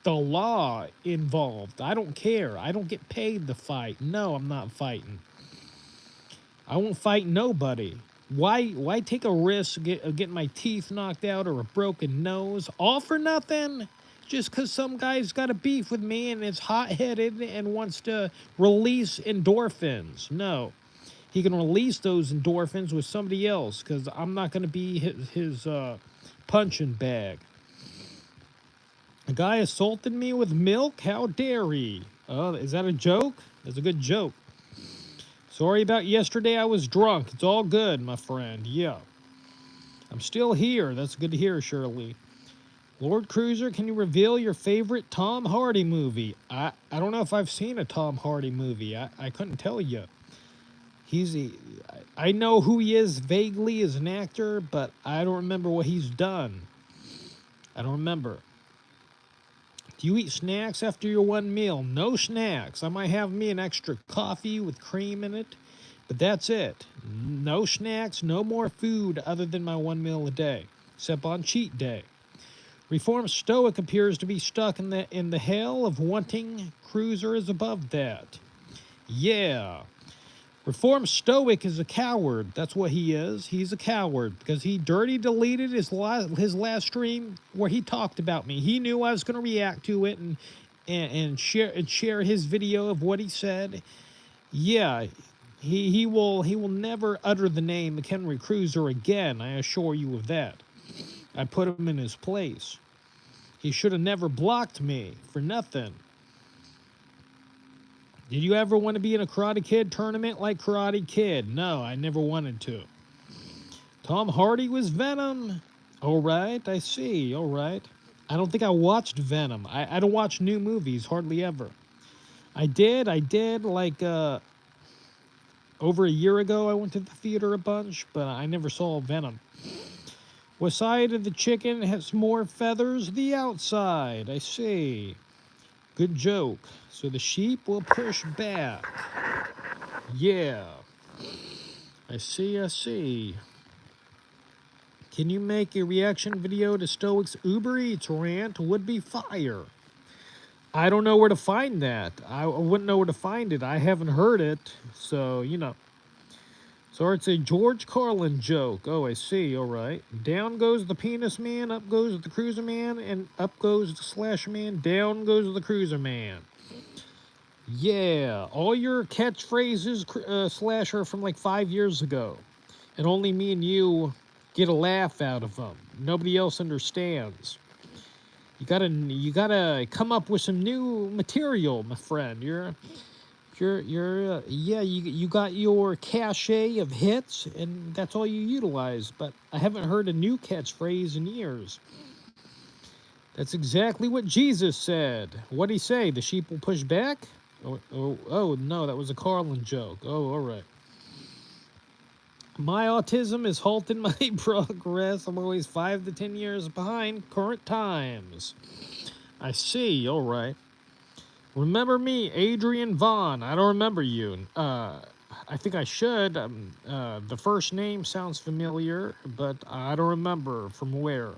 the law involved. I don't care. I don't get paid to fight. No, I'm not fighting. I won't fight nobody. Why take a risk of getting my teeth knocked out or a broken nose? All for nothing? Just because some guy's got a beef with me and is hot-headed and wants to release endorphins. No. He can release those endorphins with somebody else, because I'm not going to be his punching bag. A guy assaulted me with milk? How dare he? Oh, is that a joke? That's a good joke. Sorry about yesterday. I was drunk. It's all good, my friend. Yeah. I'm still here. That's good to hear, Shirley. Lord Cruiser, can you reveal your favorite Tom Hardy movie? I don't know if I've seen a Tom Hardy movie. I couldn't tell you. I know who he is vaguely as an actor, but I don't remember what he's done. I don't remember. Do you eat snacks after your one meal? No snacks. I might have me an extra coffee with cream in it, but that's it. No snacks, no more food other than my one meal a day, except on cheat day. Reformed Stoic appears to be stuck in the hell of wanting Cruiser is above that. Yeah. Reformed Stoic is a coward. That's what he is. He's a coward because he dirty deleted his last stream where he talked about me. He knew I was going to react to it and share his video of what he said. Yeah, he will never utter the name McHenry Cruiser again. I assure you of that. I put him in his place. He should have never blocked me for nothing. Did you ever want to be in a Karate Kid tournament like Karate Kid? No, I never wanted to. Tom Hardy was Venom. All right, I see. All right. I don't think I watched Venom. I don't watch new movies hardly ever. I did. Like, over a year ago, I went to the theater a bunch, but I never saw Venom. What side of the chicken has more feathers? The outside. I see. Good joke. So the sheep will push back. Yeah. I see, I see. Can you make a reaction video to Stoic's Uber Eats rant? Would be fire. I don't know where to find that. I wouldn't know where to find it. I haven't heard it. So, you know. So it's a George Carlin joke. Oh, I see. All right. Down goes the penis man, up goes the cruiser man, and up goes the slasher man, down goes the cruiser man. Yeah. All your catchphrases, slasher, from like 5 years ago. And only me and you get a laugh out of them. Nobody else understands. You gotta come up with some new material, my friend. Yeah, you got your cachet of hits, and that's all you utilize. But I haven't heard a new catchphrase in years. That's exactly what Jesus said. What'd he say? The sheep will push back? Oh, no, that was a Carlin joke. Oh, all right. My autism is halting my progress. I'm always 5 to 10 years behind current times. I see, all right. Remember me, Adrian Vaughn. I don't remember you. I think I should. The first name sounds familiar, but I don't remember from where.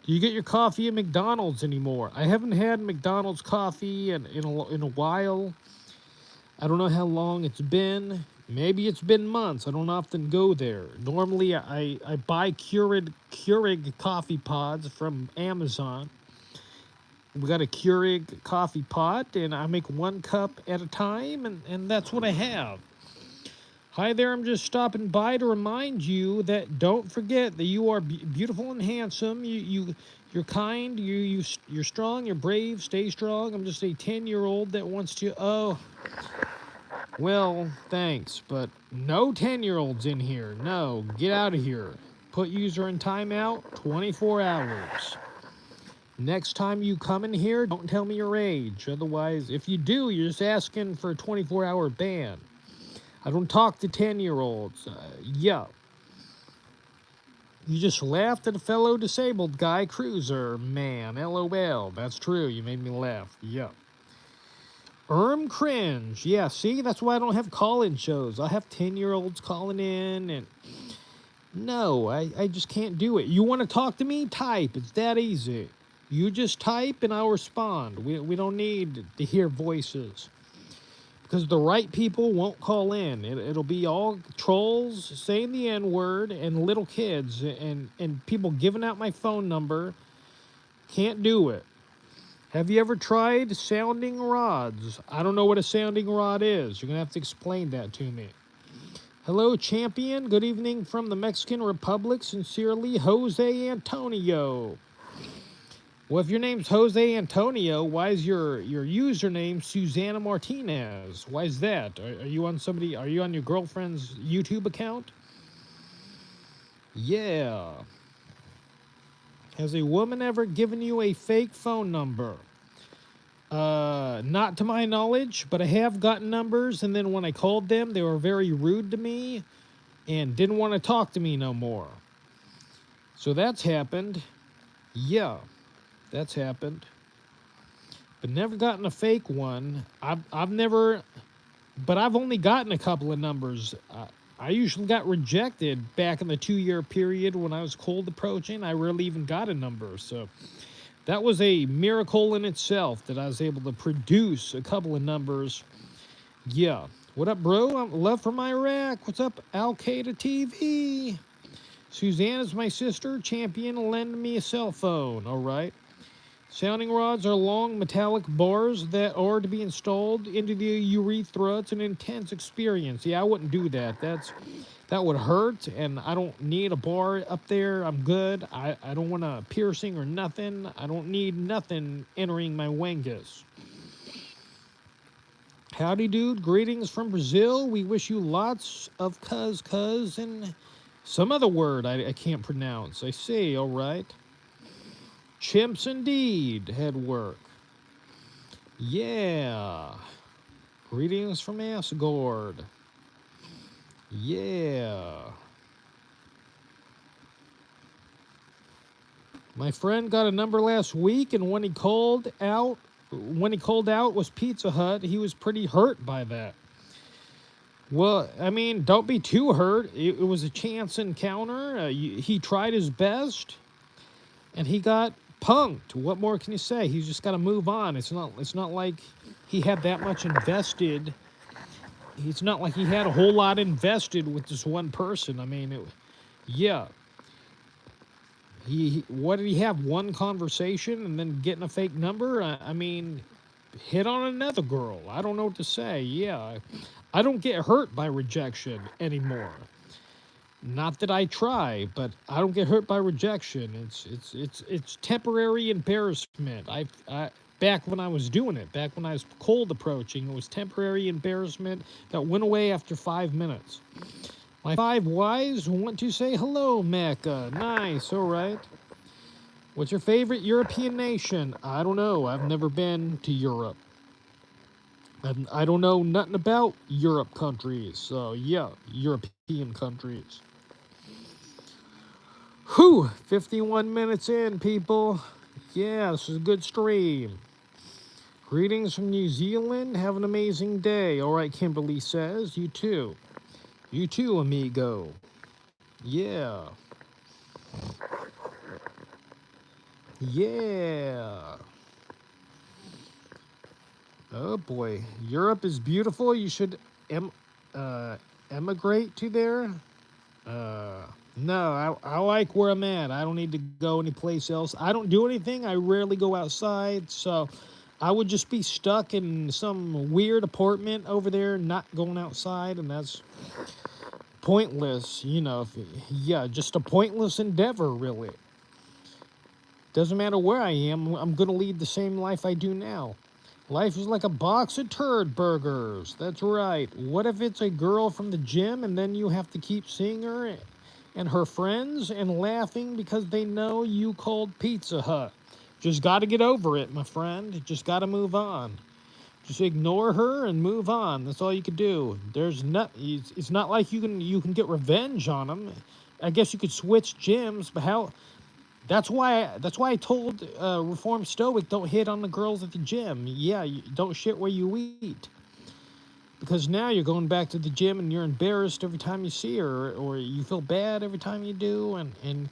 Do you get your coffee at McDonald's anymore? I haven't had McDonald's coffee in a while. I don't know how long it's been. Maybe it's been months. I don't often go there. Normally, I buy Keurig coffee pods from Amazon. We got a Keurig coffee pot, and I make 1 cup at a time, and that's what I have. Hi there, I'm just stopping by to remind you that don't forget that you are beautiful and handsome. You're kind, you're strong, you're brave, stay strong. I'm just a 10-year-old that wants to, oh, well, thanks, but no 10-year-olds in here. No, get out of here. Put user in timeout, 24 hours. Next time you come in here, don't tell me your age. Otherwise, if you do, you're just asking for a 24-hour ban. I don't talk to 10-year-olds. Yeah. You just laughed at a fellow disabled guy cruiser. Man, LOL. That's true. You made me laugh. Yeah. Cringe. Yeah, see? That's why I don't have call-in shows. I have 10-year-olds calling in, and no, I just can't do it. You want to talk to me? Type. It's that easy. You just type and I'll respond. We don't need to hear voices. Because the right people won't call in. It'll be all trolls saying the N-word and little kids and people giving out my phone number. Can't do it. Have you ever tried sounding rods? I don't know what a sounding rod is. You're going to have to explain that to me. Hello, champion. Good evening from the Mexican Republic. Sincerely, Jose Antonio. Well, if your name's Jose Antonio, why is your username Susanna Martinez? Why is that? Are you on your girlfriend's YouTube account? Yeah. Has a woman ever given you a fake phone number? Not to my knowledge, but I have gotten numbers, and then when I called them, they were very rude to me and didn't want to talk to me no more. So that's happened. Yeah. That's happened, but never gotten a fake one. I've never, but I've only gotten a couple of numbers. I usually got rejected back in the 2-year period when I was cold approaching. I rarely even got a number, so that was a miracle in itself that I was able to produce a couple of numbers. Yeah. What up, bro? I'm love from Iraq. What's up, Al Qaeda TV? Suzanne's my sister. Champion, lend me a cell phone. All right. Sounding rods are long metallic bars that are to be installed into the urethra. It's an intense experience. Yeah, I wouldn't do that. That would hurt, and I don't need a bar up there. I'm good. I don't want a piercing or nothing. I don't need nothing entering my wengus. Howdy, dude. Greetings from Brazil. We wish you lots of cuz and some other word I can't pronounce. I see. All right. Chimps indeed, head work. Yeah. Greetings from Asgard. Yeah. My friend got a number last week, and when he called out was Pizza Hut, he was pretty hurt by that. Well, I mean, don't be too hurt. It was a chance encounter. He tried his best, and he got punked. What more can you say? He's just got to move on. It's not like he had that much invested. It's not like he had a whole lot invested with this one person. I mean, yeah. What did he have? One conversation and then getting a fake number? I mean, hit on another girl. I don't know what to say. Yeah. I don't get hurt by rejection anymore. Not that I try, but I don't get hurt by rejection. It's temporary embarrassment. I back when I was doing it, back when I was cold approaching, it was temporary embarrassment that went away after 5 minutes. My 5 Ys want to say hello, Mecca. Nice, all right. What's your favorite European nation? I don't know. I've never been to Europe. And I don't know nothing about Europe countries. So, yeah, European countries. Whew, 51 minutes in, people. Yeah, this is a good stream. Greetings from New Zealand. Have an amazing day. All right, Kimberly says. You too. You too, amigo. Yeah. Yeah. Oh, boy. Europe is beautiful. You should emigrate to there. No, I like where I'm at. I don't need to go anyplace else. I don't do anything. I rarely go outside, so I would just be stuck in some weird apartment over there, not going outside, and that's pointless, you know. Yeah, just a pointless endeavor, really. Doesn't matter where I am, I'm going to lead the same life I do now. Life is like a box of turd burgers. That's right. What if it's a girl from the gym and then you have to keep seeing her and her friends and laughing because they know you called Pizza Hut? Just got to get over it, my friend. Just got to move on. Just ignore her and move on. That's all you can do. It's not like you can get revenge on them. I guess you could switch gyms, but how? That's why I told Reformed Stoic, don't hit on the girls at the gym. Yeah, don't shit where you eat. Because now you're going back to the gym and you're embarrassed every time you see her, or you feel bad every time you do, and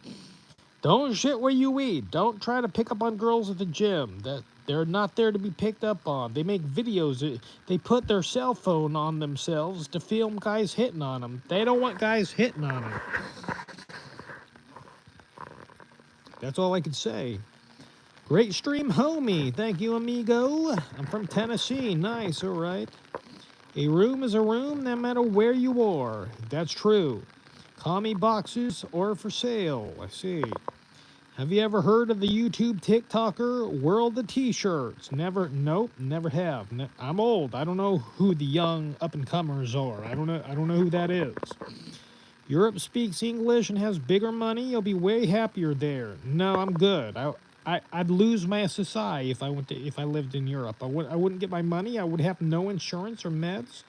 don't shit where you eat. Don't try to pick up on girls at the gym. That they're not there to be picked up on. They make videos. They put their cell phone on themselves to film guys hitting on them. They don't want guys hitting on them. That's all I could say. Great stream, homie. Thank you, amigo. I'm from Tennessee. Nice, all right. A room is a room no matter where you are. That's true. Commie boxes are for sale. I see. Have you ever heard of the YouTube TikToker World of T-Shirts? Never. Nope, never have. I'm old. I don't know who the young up-and-comers are. I don't know who that is. Europe speaks English and has bigger money. You'll be way happier there. No, I'm good. I'd lose my SSI if I lived in Europe. I wouldn't get my money. I would have no insurance or meds.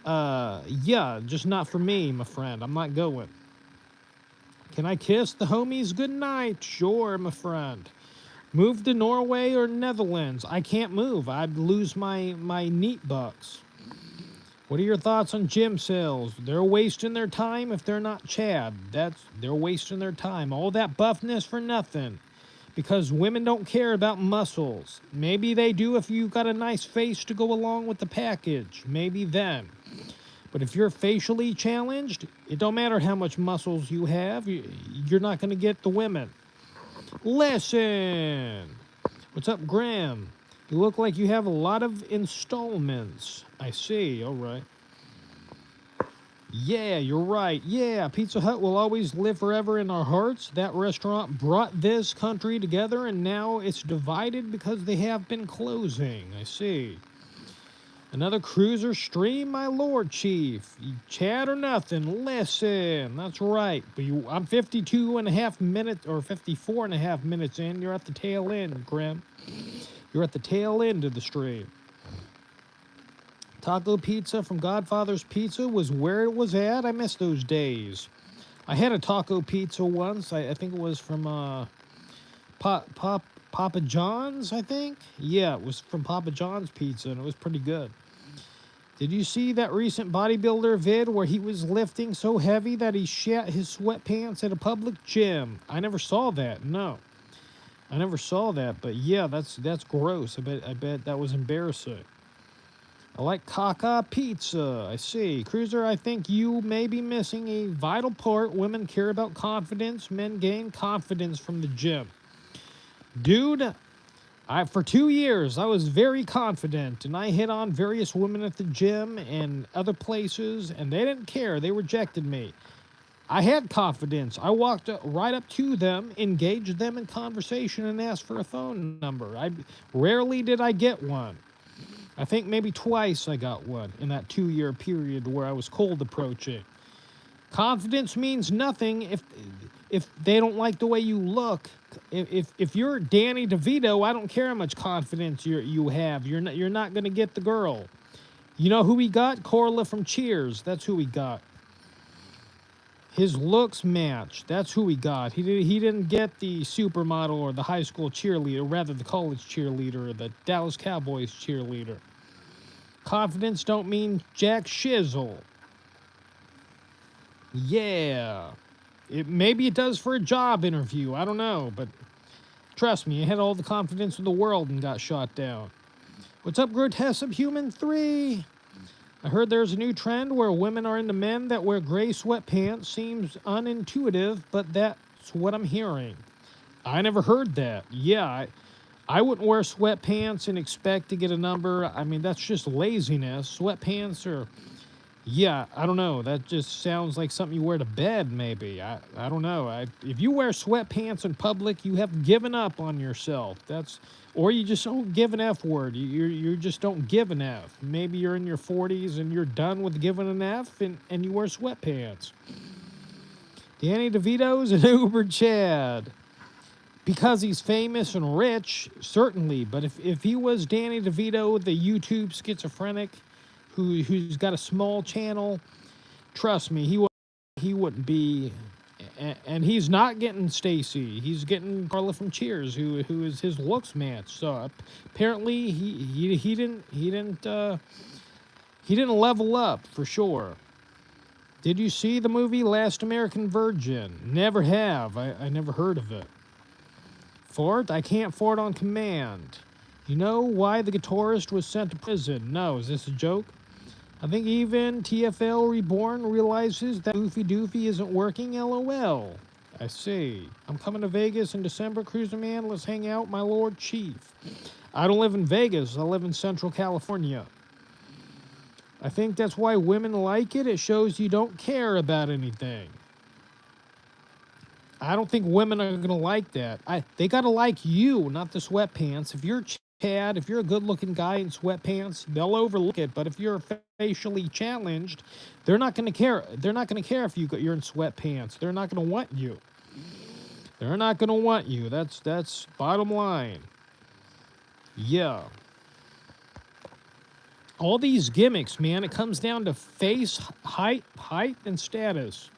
Yeah, just not for me, my friend. I'm not going. Can I kiss the homies good night? Sure, my friend. Move to Norway or Netherlands. I can't move. I'd lose my neat bucks. What are your thoughts on gym sales? They're wasting their time if they're not Chad. They're wasting their time. All that buffness for nothing. Because women don't care about muscles. Maybe they do if you've got a nice face to go along with the package. Maybe then. But if you're facially challenged, it don't matter how much muscles you have. You're not going to get the women. Listen. What's up, Graham? You look like you have a lot of installments. I see. All right. Yeah, you're right. Yeah, Pizza Hut will always live forever in our hearts. That restaurant brought this country together, and now it's divided because they have been closing. I see. Another cruiser stream, my lord, chief. Chat or nothing. Listen. That's right. But I'm 52 and a half minutes, or 54 and a half minutes in. You're at the tail end, Grim. You're at the tail end of the stream. Taco pizza from Godfather's Pizza was where it was at. I miss those days. I had a taco pizza once. I think it was from Papa John's, I think. Yeah, it was from Papa John's Pizza, and it was pretty good. Did you see that recent bodybuilder vid where he was lifting so heavy that he shat his sweatpants at a public gym? I never saw that. No, I never saw that. But yeah, that's gross. I bet that was embarrassing. I like caca pizza. I see. Cruiser, I think you may be missing a vital part. Women care about confidence. Men gain confidence from the gym. Dude, for 2 years, I was very confident, and I hit on various women at the gym and other places, and they didn't care. They rejected me. I had confidence. I walked right up to them, engaged them in conversation, and asked for a phone number. Rarely did I get one. I think maybe twice I got one in that 2-year period where I was cold approaching. Confidence means nothing if they don't like the way you look. If you're Danny DeVito, I don't care how much confidence you have. You're not going to get the girl. You know who we got? Corla from Cheers. That's who we got. His looks match. That's who we got. He didn't get the supermodel or the high school cheerleader, rather the college cheerleader or the Dallas Cowboys cheerleader. Confidence don't mean jack shizzle. Yeah. Maybe it does for a job interview. I don't know, but trust me, I had all the confidence in the world and got shot down. What's up, Grotesque Subhuman 3? I heard there's a new trend where women are into men that wear gray sweatpants. Seems unintuitive, but that's what I'm hearing. I never heard that. Yeah, I wouldn't wear sweatpants and expect to get a number. I mean, that's just laziness. Sweatpants are... Yeah, I don't know. That just sounds like something you wear to bed, maybe. I don't know. If you wear sweatpants in public, you have given up on yourself. Or you just don't give an F word. You just don't give an F. Maybe you're in your 40s and you're done with giving an F and you wear sweatpants. Danny DeVito's an Uber Chad. Because he's famous and rich, certainly. But if he was Danny DeVito, the YouTube schizophrenic, who's got a small channel, trust me, he wouldn't be, and he's not getting Stacy. He's getting Carla from Cheers, who is his looks match. So apparently he didn't level up for sure. Did you see the movie Last American Virgin? Never have. I never heard of it. Fart? I can't fart on command. You know why the guitarist was sent to prison? No, is this a joke? I think even TFL Reborn realizes that Goofy Doofy isn't working, LOL. I see. I'm coming to Vegas in December, Cruiser Man. Let's hang out, my Lord Chief. I don't live in Vegas. I live in Central California. I think that's why women like it. It shows you don't care about anything. I don't think women are going to like that. They got to like you, not the sweatpants. If you're Chad, if you're a good-looking guy in sweatpants, they'll overlook it. But if you're facially challenged, they're not going to care. They're not going to care if you're in sweatpants. They're not going to want you. They're not going to want you. That's bottom line. Yeah. All these gimmicks, man, it comes down to face, height, and status.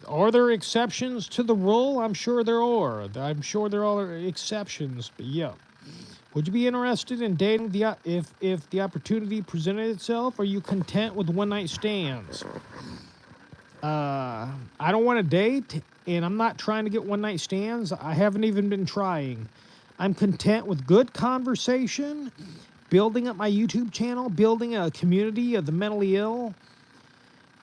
Are there exceptions to the rule? I'm sure there are. I'm sure there are exceptions, but yeah. Would you be interested in dating if the opportunity presented itself? Are you content with one-night stands? I don't want to date, and I'm not trying to get one-night stands. I haven't even been trying. I'm content with good conversation, building up my YouTube channel, building a community of the mentally ill,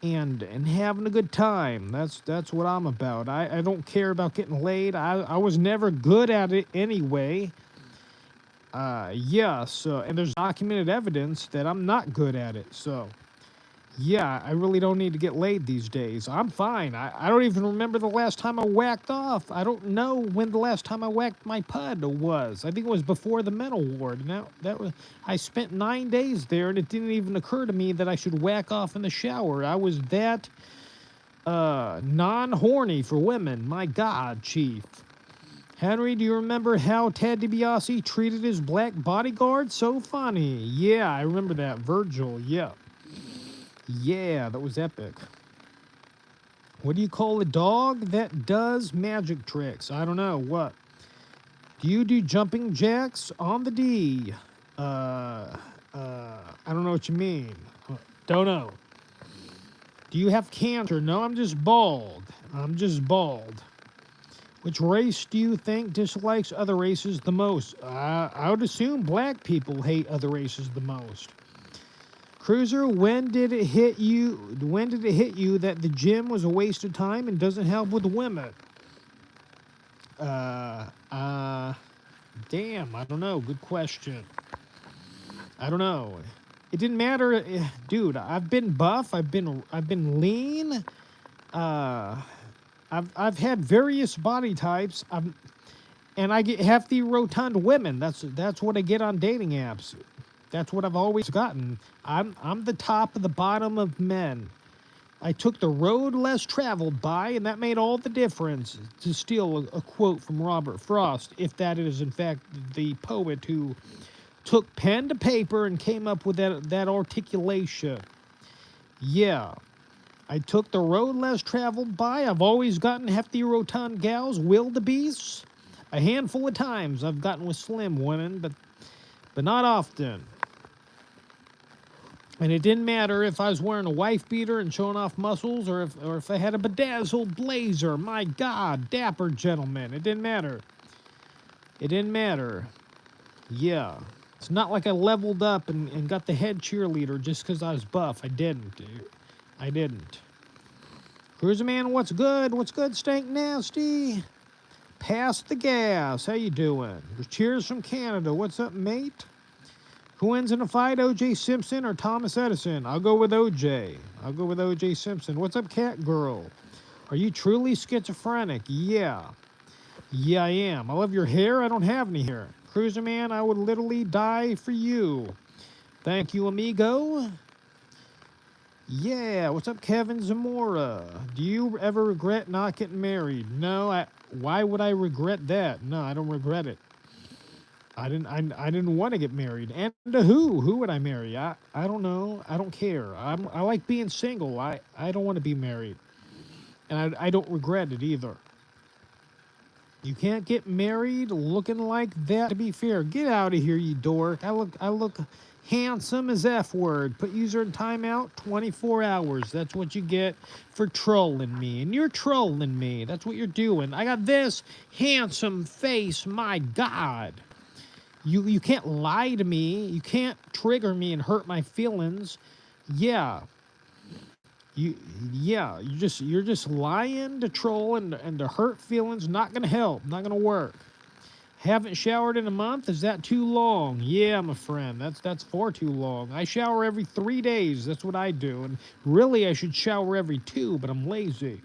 and having a good time. That's what I'm about. I don't care about getting laid. I was never good at it anyway. Yeah, so, and there's documented evidence that I'm not good at it. So, yeah, I really don't need to get laid these days. I'm fine. I don't even remember the last time I whacked off. I don't know when the last time I whacked my pud was. I think it was before the mental ward. Now I spent 9 days there, and it didn't even occur to me that I should whack off in the shower. I was that non-horny for women. My God, Chief. Henry, do you remember how Ted DiBiase treated his black bodyguard? So funny. Yeah, I remember that. Virgil, yeah. Yeah, that was epic. What do you call a dog that does magic tricks? I don't know. What? Do you do jumping jacks on the D? I don't know what you mean. Don't know. Do you have cancer? No, I'm just bald. I'm just bald. Which race do you think dislikes other races the most? I would assume black people hate other races the most. Cruiser, when did it hit you? When did it hit you that the gym was a waste of time and doesn't help with women? Damn, I don't know. Good question. I don't know. It didn't matter, dude. I've been buff. I've been lean. I've had various body types. And I get hefty, rotund women. That's what I get on dating apps. That's what I've always gotten. I'm the top of the bottom of men. I took the road less traveled by, and that made all the difference. To steal a quote from Robert Frost, if that is in fact the poet who took pen to paper and came up with that articulation. Yeah. I took the road less traveled by. I've always gotten hefty, rotund gals, wildebeests. A handful of times I've gotten with slim women, but not often. And it didn't matter if I was wearing a wife beater and showing off muscles, or if I had a bedazzled blazer. My God, dapper gentleman. It didn't matter. It didn't matter. Yeah. It's not like I leveled up and got the head cheerleader just because I was buff. I didn't, dude. I didn't. Cruiser Man, what's good? What's good, Stank Nasty? Pass the gas. How you doing? Cheers from Canada. What's up, mate? Who wins in a fight, O.J. Simpson or Thomas Edison? I'll go with O.J. I'll go with O.J. Simpson. What's up, Cat Girl? Are you truly schizophrenic? Yeah. Yeah, I am. I love your hair. I don't have any hair. Cruiser Man, I would literally die for you. Thank you, amigo. Yeah, what's up, Kevin Zamora? Do you ever regret not getting married? No, why would I regret that? No, I don't regret it. I didn't want to get married. And to who? Who would I marry? I don't know. I don't care. I like being single. I don't want to be married. And I don't regret it either. You can't get married looking like that, to be fair. Get out of here, you dork. I look handsome as F word. Put user in timeout 24 hours. That's what you get for trolling me. And you're trolling me. That's what you're doing. I got this handsome face. My God. You can't lie to me. You can't trigger me and hurt my feelings. Yeah. You're just lying to troll and to hurt feelings. Not gonna help. Not gonna work. Haven't showered in a month? Is that too long? Yeah, my friend. That's far too long. I shower every 3 days. That's what I do. And really, I should shower every 2, but I'm lazy.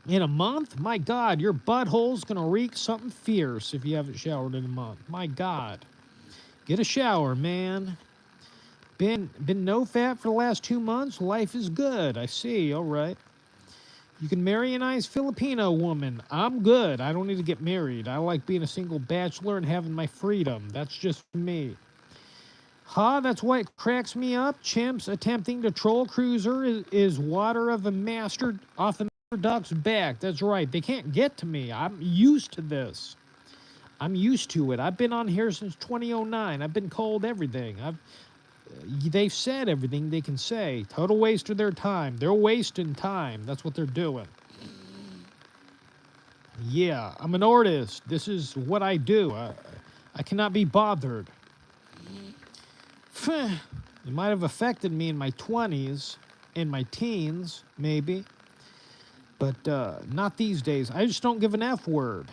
In a month? My God, your butthole's gonna reek something fierce if you haven't showered in a month. My God. Get a shower, man. Been no fat for the last 2 months. Life is good. I see. All right. You can marry a nice Filipino woman. I'm good. I don't need to get married. I like being a single bachelor and having my freedom. That's just me. That's why it cracks me up. Chimps attempting to troll Cruiser is water of a master off a duck's back. That's right. They can't get to me. I'm used to this. I'm used to it. I've been on here since 2009. I've been called everything. They've said everything they can say. Total waste of their time. They're wasting time. That's what they're doing. Yeah, I'm an artist. This is what I do. I cannot be bothered. It might have affected me in my 20s, in my teens, maybe. But not these days. I just don't give an F word.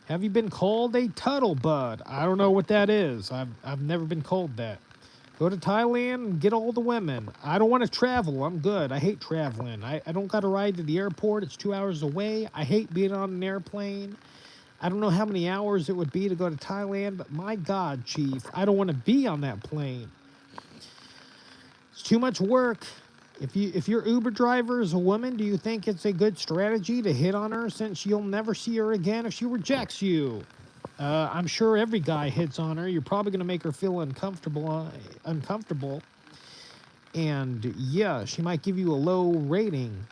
Have you been called a tuttle bud? I don't know what that is. I've never been called that. Go to Thailand and get all the women. I don't want to travel. I'm good. I hate traveling. I don't got to ride to the airport. It's 2 hours away. I hate being on an airplane. I don't know how many hours it would be to go to Thailand, but my God, Chief, I don't want to be on that plane. It's too much work. If your Uber driver is a woman, do you think it's a good strategy to hit on her since you'll never see her again if she rejects you? I'm sure every guy hits on her. You're probably going to make her feel uncomfortable, and yeah, she might give you a low rating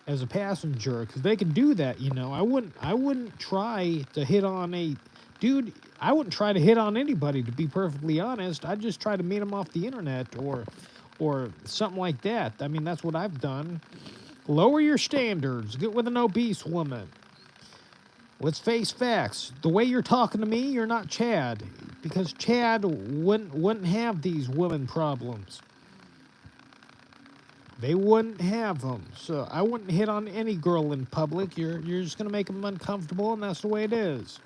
as a passenger because they can do that. I wouldn't try to hit on a dude. I wouldn't try to hit on anybody, to be perfectly honest. I'd just try to meet them off the internet or something like that. I mean, that's what I've done. Lower your standards. Get with an obese woman. Let's face facts. The way you're talking to me, you're not Chad, because Chad wouldn't have these women problems. They wouldn't have them. So I wouldn't hit on any girl in public. You're just gonna make them uncomfortable, and that's the way it is.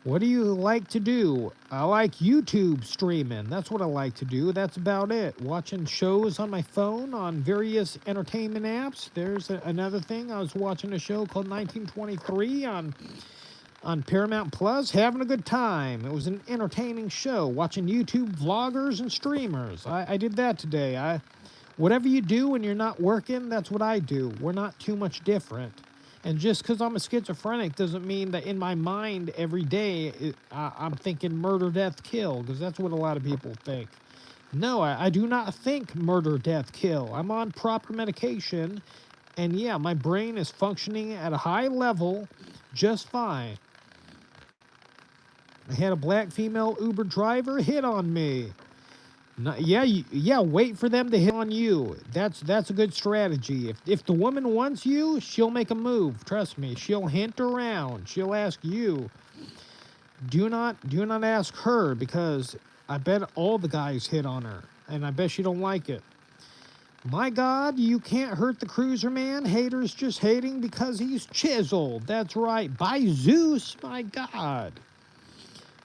What do you like to do? I like YouTube streaming. That's what I like to do. That's about it. Watching shows on my phone on various entertainment apps. There's another thing. I was watching a show called 1923 on Paramount Plus, having a good time. It was an entertaining show. Watching YouTube vloggers and streamers. I did that today. Whatever you do when you're not working, that's what I do. We're not too much different. And just because I'm a schizophrenic doesn't mean that in my mind every day I'm thinking murder, death, kill, because that's what a lot of people think. No, I do not think murder, death, kill. I'm on proper medication, and yeah, my brain is functioning at a high level just fine. I had a black female Uber driver hit on me. Wait for them to hit on you. That's a good strategy. If the woman wants you, she'll make a move. Trust me. She'll hint around. She'll ask you. Do not ask her, because I bet all the guys hit on her, and I bet she don't like it. My God, you can't hurt the cruiser man. Haters just hating because he's chiseled. That's right. By Zeus, my God.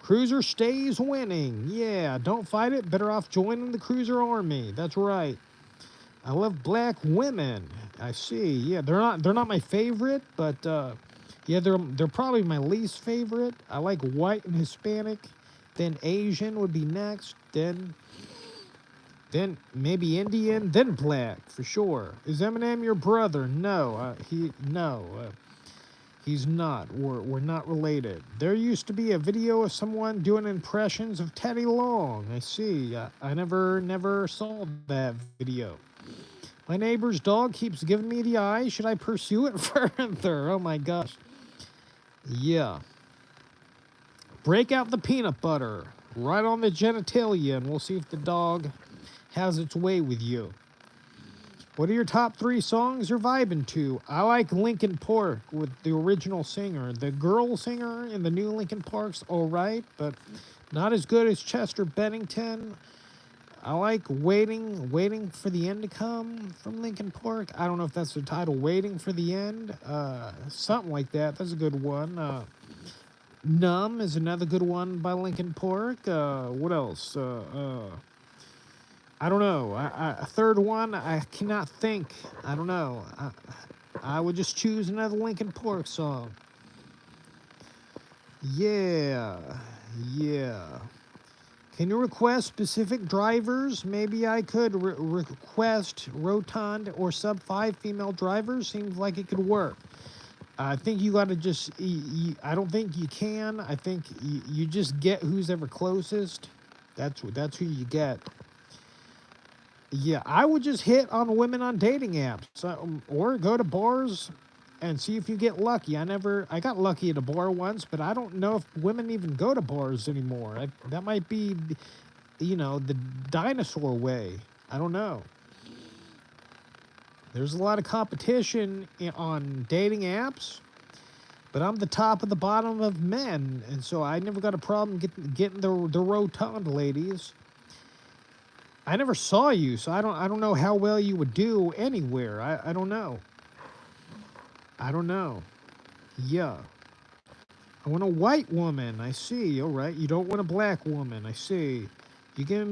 Cruiser stays winning. Yeah, don't fight it. Better off joining the cruiser army. That's right. I love black women. I see. Yeah, they're not my favorite, but yeah, they're probably my least favorite. I like white and Hispanic. Then Asian would be next. Then maybe Indian. Then black for sure. Is Eminem your brother? No. He's not. We're not related. There used to be a video of someone doing impressions of Teddy Long. I see. I never saw that video. My neighbor's dog keeps giving me the eye. Should I pursue it further? Oh my gosh. Yeah. Break out the peanut butter right on the genitalia, and we'll see if the dog has its way with you. What are your top 3 songs you're vibing to? I like Linkin Park with the original singer. The girl singer in the new Linkin Park's alright, but not as good as Chester Bennington. I like Waiting for the End to Come from Linkin Park. I don't know if that's the title, Waiting for the End. Something like that. That's a good one. Numb is another good one by Linkin Park. What else? I don't know. A third one, I cannot think. I don't know. I would just choose another Linkin Park song. Yeah. Can you request specific drivers? Maybe I could request rotund or sub 5 female drivers. Seems like it could work. I think you got to just... I don't think you can. I think you just get who's ever closest. That's who you get. Yeah, I would just hit on women on dating apps, or go to bars and see if you get lucky. I got lucky at a bar once, but I don't know if women even go to bars anymore. That might be, the dinosaur way. I don't know. There's a lot of competition on dating apps, but I'm the top of the bottom of men, and so I never got a problem getting the rotund ladies. I never saw you, so I don't know how well you would do anywhere. I don't know. Yeah. I want a white woman. I see. All right. You don't want a black woman. I see. You give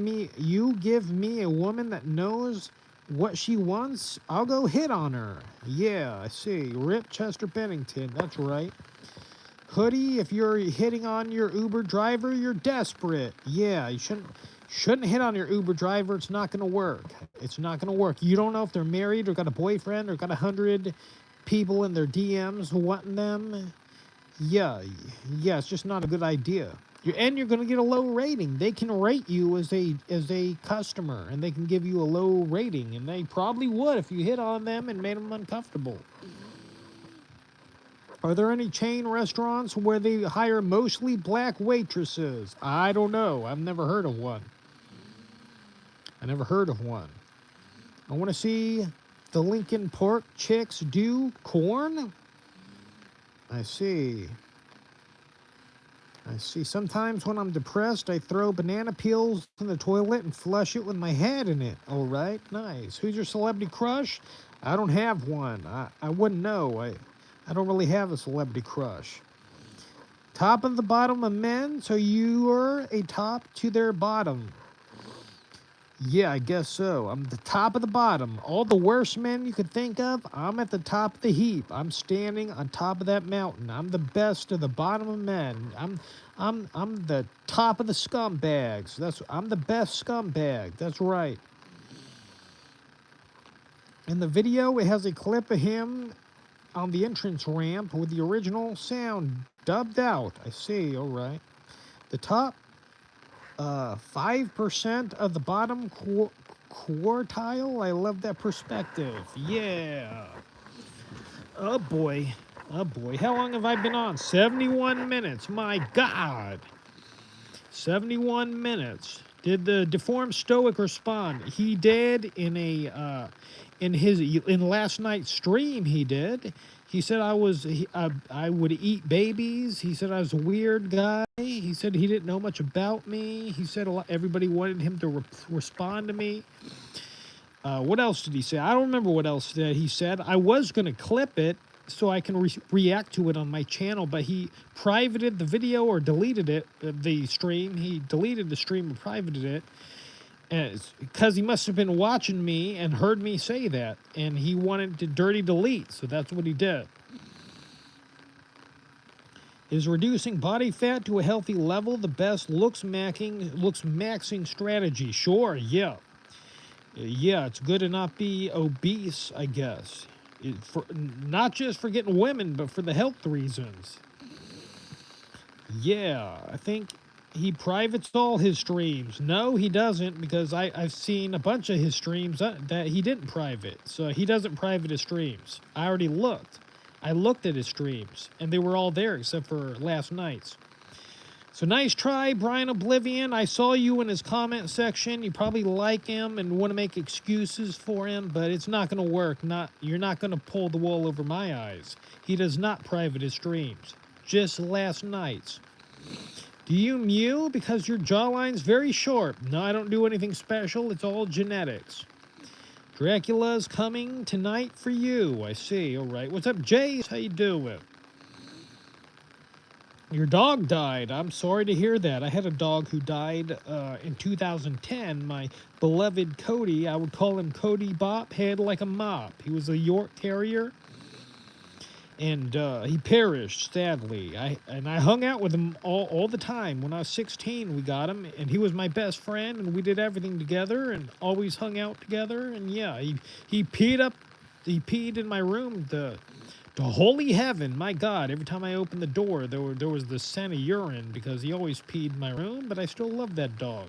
me a woman that knows what she wants. I'll go hit on her. Yeah, I see. Rip Chester Bennington. That's right. Hoodie, if you're hitting on your Uber driver, you're desperate. Yeah, you Shouldn't hit on your Uber driver. It's not going to work. It's not going to work. You don't know if they're married or got a boyfriend or got 100 people in their DMs wanting them. Yeah, it's just not a good idea. You're going to get a low rating. They can rate you as a customer, and they can give you a low rating, and they probably would if you hit on them and made them uncomfortable. Are there any chain restaurants where they hire mostly black waitresses? I don't know. I've never heard of one. I want to see the Lincoln Park chicks do corn. I see. Sometimes when I'm depressed, I throw banana peels in the toilet and flush it with my head in it. All right, nice. Who's your celebrity crush? I don't have one. I wouldn't know. I don't really have a celebrity crush. Top of the bottom of men, so you're a top to their bottom. Yeah, I guess so. I'm the top of the bottom. All the worst men you could think of, I'm at the top of the heap. I'm standing on top of that mountain. I'm the best of the bottom of men. I'm the top of the scumbags. I'm the best scumbag. That's right. In the video, it has a clip of him on the entrance ramp with the original sound dubbed out. I see, all right. The top 5% of the bottom quartile. I love that perspective. Yeah. Oh boy. How long have I been on? 71 minutes. My God. 71 minutes. Did the deformed stoic respond? He did in last night's stream. He did. He said I would eat babies. He said I was a weird guy. He said he didn't know much about me. He said everybody wanted him to respond to me. What else did he say? I don't remember what else he said. I was going to clip it so I can react to it on my channel, but he privated the video or deleted it, the stream. He deleted the stream and privated it. Because he must have been watching me and heard me say that, and he wanted to dirty delete, so that's what he did. Is reducing body fat to a healthy level the best looks maxing strategy? Sure, yeah. Yeah, it's good to not be obese, I guess. Not just for getting women, but for the health reasons. Yeah, I think he privates all his streams. No, he doesn't, because I've seen a bunch of his streams that he didn't private. So he doesn't private his streams. I already looked. I looked at his streams, and they were all there except for last night's. So nice try, Brian Oblivion. I saw you in his comment section. You probably like him and want to make excuses for him, but it's not going to work. You're not going to pull the wool over my eyes. He does not private his streams. Just last night's. Do you mew because your jawline's very short? No, I don't do anything special. It's all genetics. Dracula's coming tonight for you. I see. All right. What's up, Jace? How you doing? Your dog died. I'm sorry to hear that. I had a dog who died in 2010. My beloved Cody. I would call him Cody Bop. Head like a mop. He was a York Terrier. And he perished, sadly. I hung out with him all the time. When I was 16, we got him, and he was my best friend, and we did everything together, and always hung out together. And yeah, he peed in my room to holy heaven. My God, every time I opened the door, there was the scent of urine, because he always peed in my room. But I still love that dog.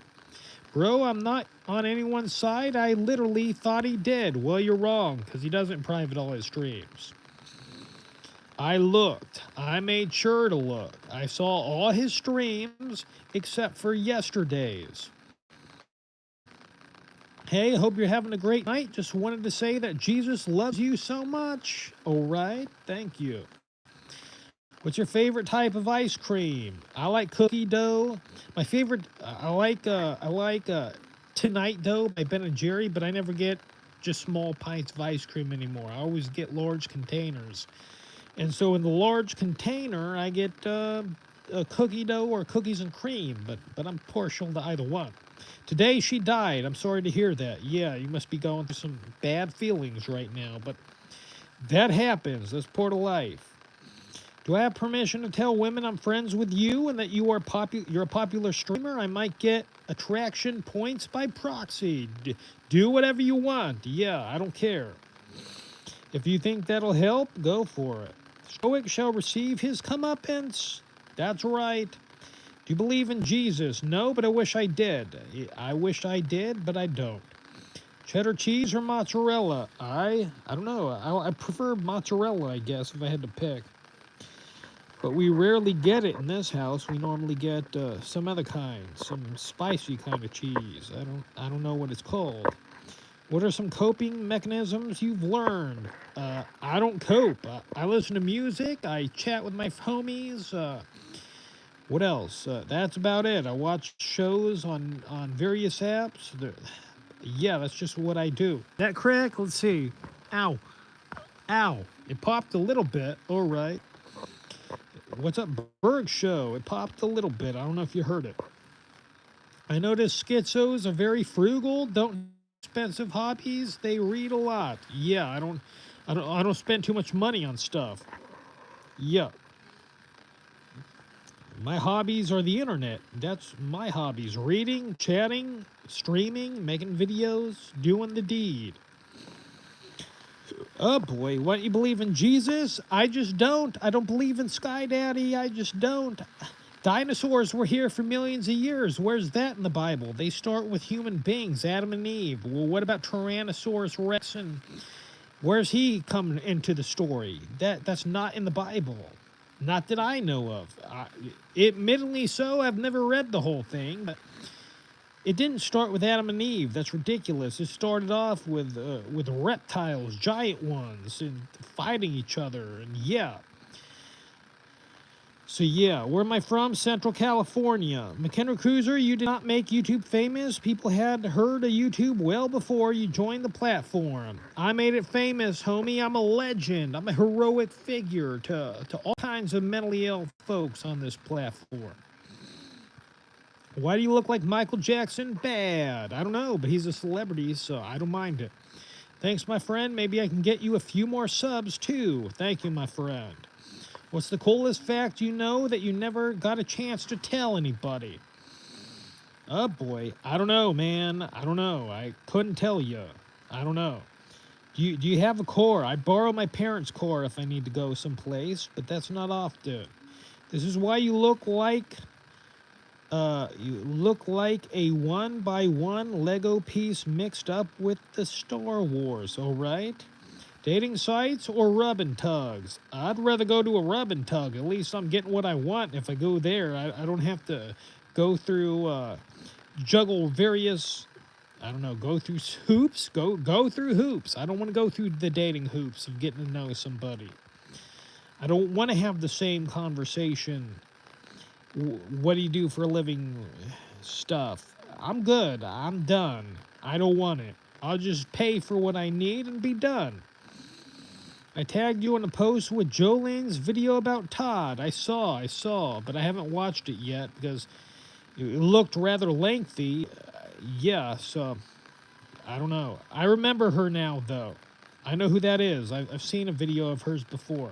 Bro, I'm not on anyone's side. I literally thought he did. Well, you're wrong, because he doesn't private all his streams. I looked. I made sure to look. I saw all his streams except for yesterday's. Hey, hope you're having a great night. Just wanted to say that Jesus loves you so much. All right, thank you. What's your favorite type of ice cream? I like cookie dough. My favorite, I like Tonight Dough by Ben & Jerry, but I never get just small pints of ice cream anymore. I always get large containers. And so in the large container, I get a cookie dough or cookies and cream, but I'm partial to either one. Today, she died. I'm sorry to hear that. Yeah, you must be going through some bad feelings right now, but that happens. That's part of life. Do I have permission to tell women I'm friends with you and that you're a popular streamer? I might get attraction points by proxy. Do whatever you want. Yeah, I don't care. If you think that'll help, go for it. Stoic shall receive his comeuppance. That's right. Do you believe in Jesus? No, but I wish I did. I wish I did, but I don't. Cheddar cheese or mozzarella? I don't know. I prefer mozzarella, I guess, if I had to pick. But we rarely get it in this house. We normally get some other kind, some spicy kind of cheese. I don't know what it's called. What are some coping mechanisms you've learned? I don't cope. I listen to music. I chat with my homies. What else? That's about it. I watch shows on various apps. Yeah, that's just what I do. That crack, let's see. Ow. Ow. It popped a little bit. All right. What's up, Berg Show? It popped a little bit. I don't know if you heard it. I noticed schizos are very frugal, don't expensive hobbies. They read a lot. Yeah, I don't spend too much money on stuff. Yeah. My hobbies are the internet. That's my hobbies. Reading, chatting, streaming, making videos, doing the deed. Oh boy, what, you believe in Jesus? I just don't. I don't believe in Sky Daddy. I just don't. Dinosaurs were here for millions of years. Where's that in the Bible? They start with human beings, Adam and Eve. Well, what about Tyrannosaurus Rex? And where's he coming into the story? That's not in the Bible. Not that I know of. Admittedly so, I've never read the whole thing, but it didn't start with Adam and Eve. That's ridiculous. It started off with reptiles, giant ones, and fighting each other. And yeah. So yeah, where am I from? Central California. McKenna Cruiser, you did not make YouTube famous. People had heard of YouTube well before you joined the platform. I made it famous, homie. I'm a legend. I'm a heroic figure to all kinds of mentally ill folks on this platform. Why do you look like Michael Jackson? Bad. I don't know, but he's a celebrity, so I don't mind it. Thanks, my friend. Maybe I can get you a few more subs, too. Thank you, my friend. What's the coolest fact you know that you never got a chance to tell anybody? Oh, boy. I don't know, man. I don't know. I couldn't tell you. I don't know. Do you have a car? I borrow my parents' car if I need to go someplace, but that's not often. This is why you look like a 1x1 Lego piece mixed up with the Star Wars, all right? Dating sites or rub and tugs? I'd rather go to a rub and tug. At least I'm getting what I want if I go there. I don't have to go through, juggle various, I don't know, go through hoops. Go through hoops. I don't want to go through the dating hoops of getting to know somebody. I don't want to have the same conversation. What do you do for a living stuff? I'm good. I'm done. I don't want it. I'll just pay for what I need and be done. I tagged you in a post with Jolene's video about Todd. I saw, but I haven't watched it yet because it looked rather lengthy. Yeah, so I don't know. I remember her now, though. I know who that is. I've seen a video of hers before.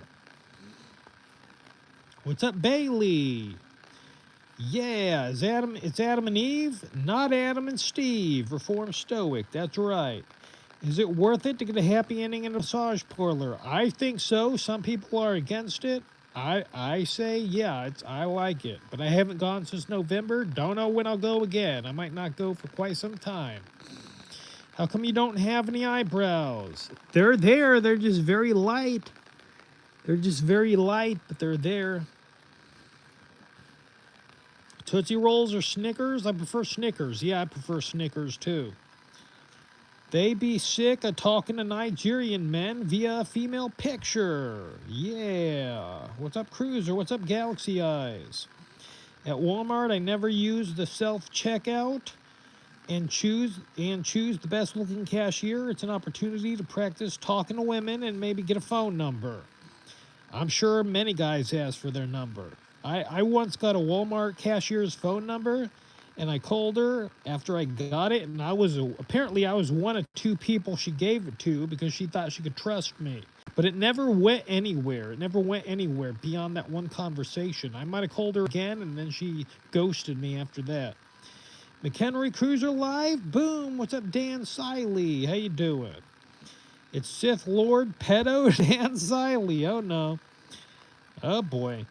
What's up, Bailey? Yeah, it's Adam and Eve, not Adam and Steve. Reformed Stoic, that's right. Is it worth it to get a happy ending in a massage parlor? I think so. Some people are against it. I say, yeah, I like it. But I haven't gone since November. Don't know when I'll go again. I might not go for quite some time. How come you don't have any eyebrows? They're there. They're just very light. They're just very light, but they're there. Tootsie Rolls or Snickers? I prefer Snickers. Yeah, I prefer Snickers too. They be sick of talking to Nigerian men via a female picture. Yeah. What's up, Cruiser? What's up, Galaxy Eyes? At Walmart, I never use the self-checkout and choose the best-looking cashier. It's an opportunity to practice talking to women and maybe get a phone number. I'm sure many guys ask for their number. I once got a Walmart cashier's phone number, and I called her after I got it, and apparently I was one of two people she gave it to because she thought she could trust me. But it never went anywhere. It never went anywhere beyond that one conversation. I might have called her again, and then she ghosted me after that. McHenry Cruiser Live? Boom! What's up, Dan Siley? How you doing? It's Sith Lord Pedo Dan Siley. Oh, no. Oh, boy.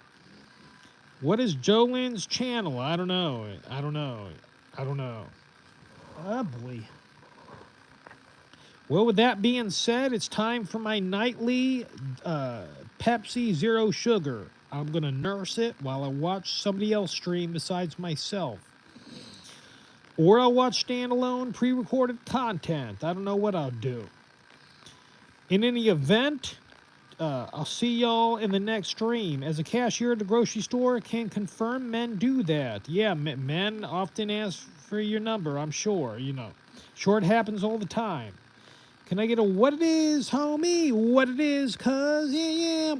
What is Jolene's channel? I don't know. I don't know. I don't know. Oh, boy. Well, with that being said, it's time for my nightly Pepsi Zero Sugar. I'm going to nurse it while I watch somebody else stream besides myself. Or I'll watch standalone pre-recorded content. I don't know what I'll do. In any event, I'll see y'all in the next stream. As a cashier at the grocery store, can confirm men do that. Yeah, men often ask for your number, I'm sure. You know, sure, it happens all the time. Can I get a what it is, homie? What it is, cuz? Yeah,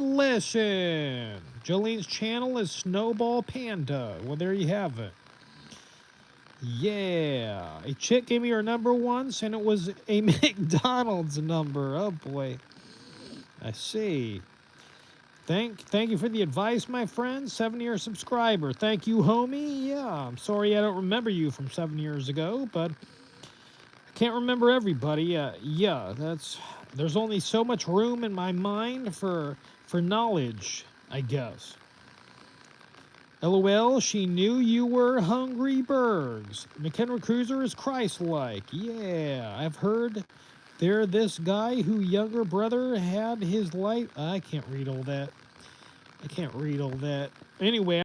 listen. Jolene's channel is Snowball Panda. Well, there you have it. Yeah. A chick gave me her number once, and it was a McDonald's number. Oh, boy. I see. Thank you for the advice, my friend. 7-year subscriber. Thank you, homie. Yeah, I'm sorry I don't remember you from 7 years ago, but I can't remember everybody. Yeah, there's only so much room in my mind for knowledge, I guess. LOL, she knew you were Hungry Bergs. McHenry Cruiser is Christ-like. Yeah, I've heard this guy who younger brother had his life. I can't read all that. Anyway.